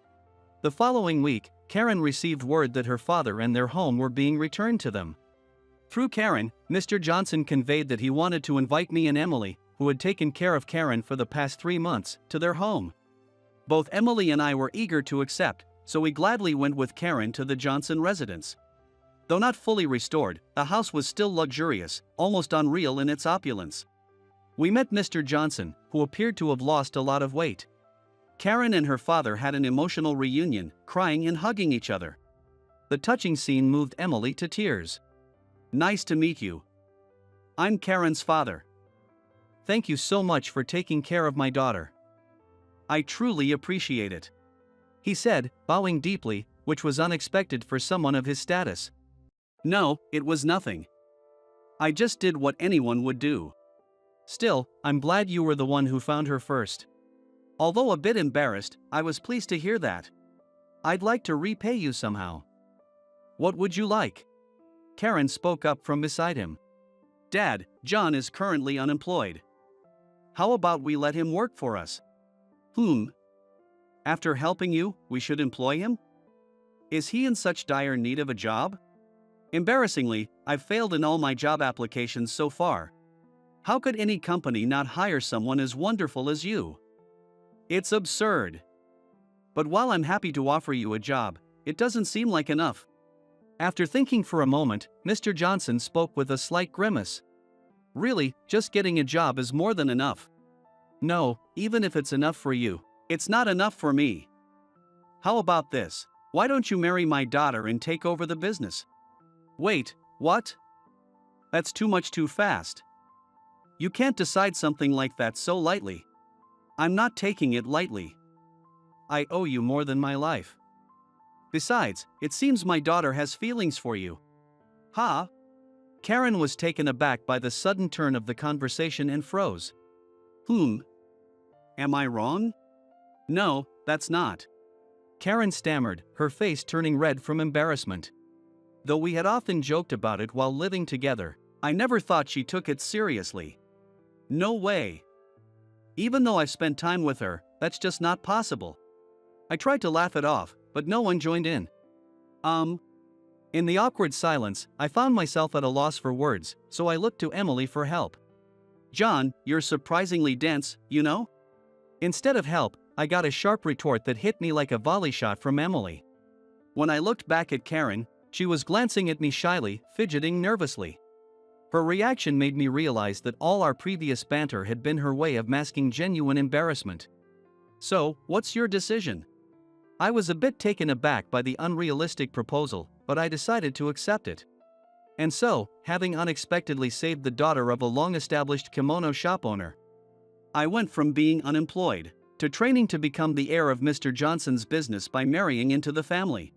The following week, Karen received word that her father and their home were being returned to them. Through Karen, Mr. Johnson conveyed that he wanted to invite me and Emily, who had taken care of Karen for the past 3 months, to their home. Both Emily and I were eager to accept, so we gladly went with Karen to the Johnson residence. Though not fully restored, the house was still luxurious, almost unreal in its opulence. We met Mr. Johnson, who appeared to have lost a lot of weight. Karen and her father had an emotional reunion, crying and hugging each other. The touching scene moved Emily to tears. "Nice to meet you. I'm Karen's father. Thank you so much for taking care of my daughter. I truly appreciate it," he said, bowing deeply, which was unexpected for someone of his status. "No, it was nothing. I just did what anyone would do. Still, I'm glad you were the one who found her first." Although a bit embarrassed, I was pleased to hear that. "I'd like to repay you somehow." "What would you like?" Karen spoke up from beside him. "Dad, John is currently unemployed. How about we let him work for us?" After helping you, we should employ him? Is he in such dire need of a job? Embarrassingly, I've failed in all my job applications so far. How could any company not hire someone as wonderful as you? It's absurd. But while I'm happy to offer you a job, it doesn't seem like enough." After thinking for a moment, Mr. Johnson spoke with a slight grimace. "Really, just getting a job is more than enough. No, even if it's enough for you, it's not enough for me. How about this? Why don't you marry my daughter and take over the business?" "Wait, what? That's too much too fast. You can't decide something like that so lightly." "I'm not taking it lightly. I owe you more than my life. Besides, it seems my daughter has feelings for you." "Huh?" Karen was taken aback by the sudden turn of the conversation and froze. Am I wrong?" "No, that's not." Karen stammered, her face turning red from embarrassment. Though we had often joked about it while living together, I never thought she took it seriously. "No way. Even though I've spent time with her, that's just not possible." I tried to laugh it off, but no one joined in. In the awkward silence, I found myself at a loss for words, so I looked to Emily for help. "John, you're surprisingly dense, you know?" Instead of help, I got a sharp retort that hit me like a volley shot from Emily. When I looked back at Karen, she was glancing at me shyly, fidgeting nervously. Her reaction made me realize that all our previous banter had been her way of masking genuine embarrassment. "So, what's your decision?" I was a bit taken aback by the unrealistic proposal, but I decided to accept it. And so, having unexpectedly saved the daughter of a long-established kimono shop owner, I went from being unemployed to training to become the heir of Mr. Johnson's business by marrying into the family.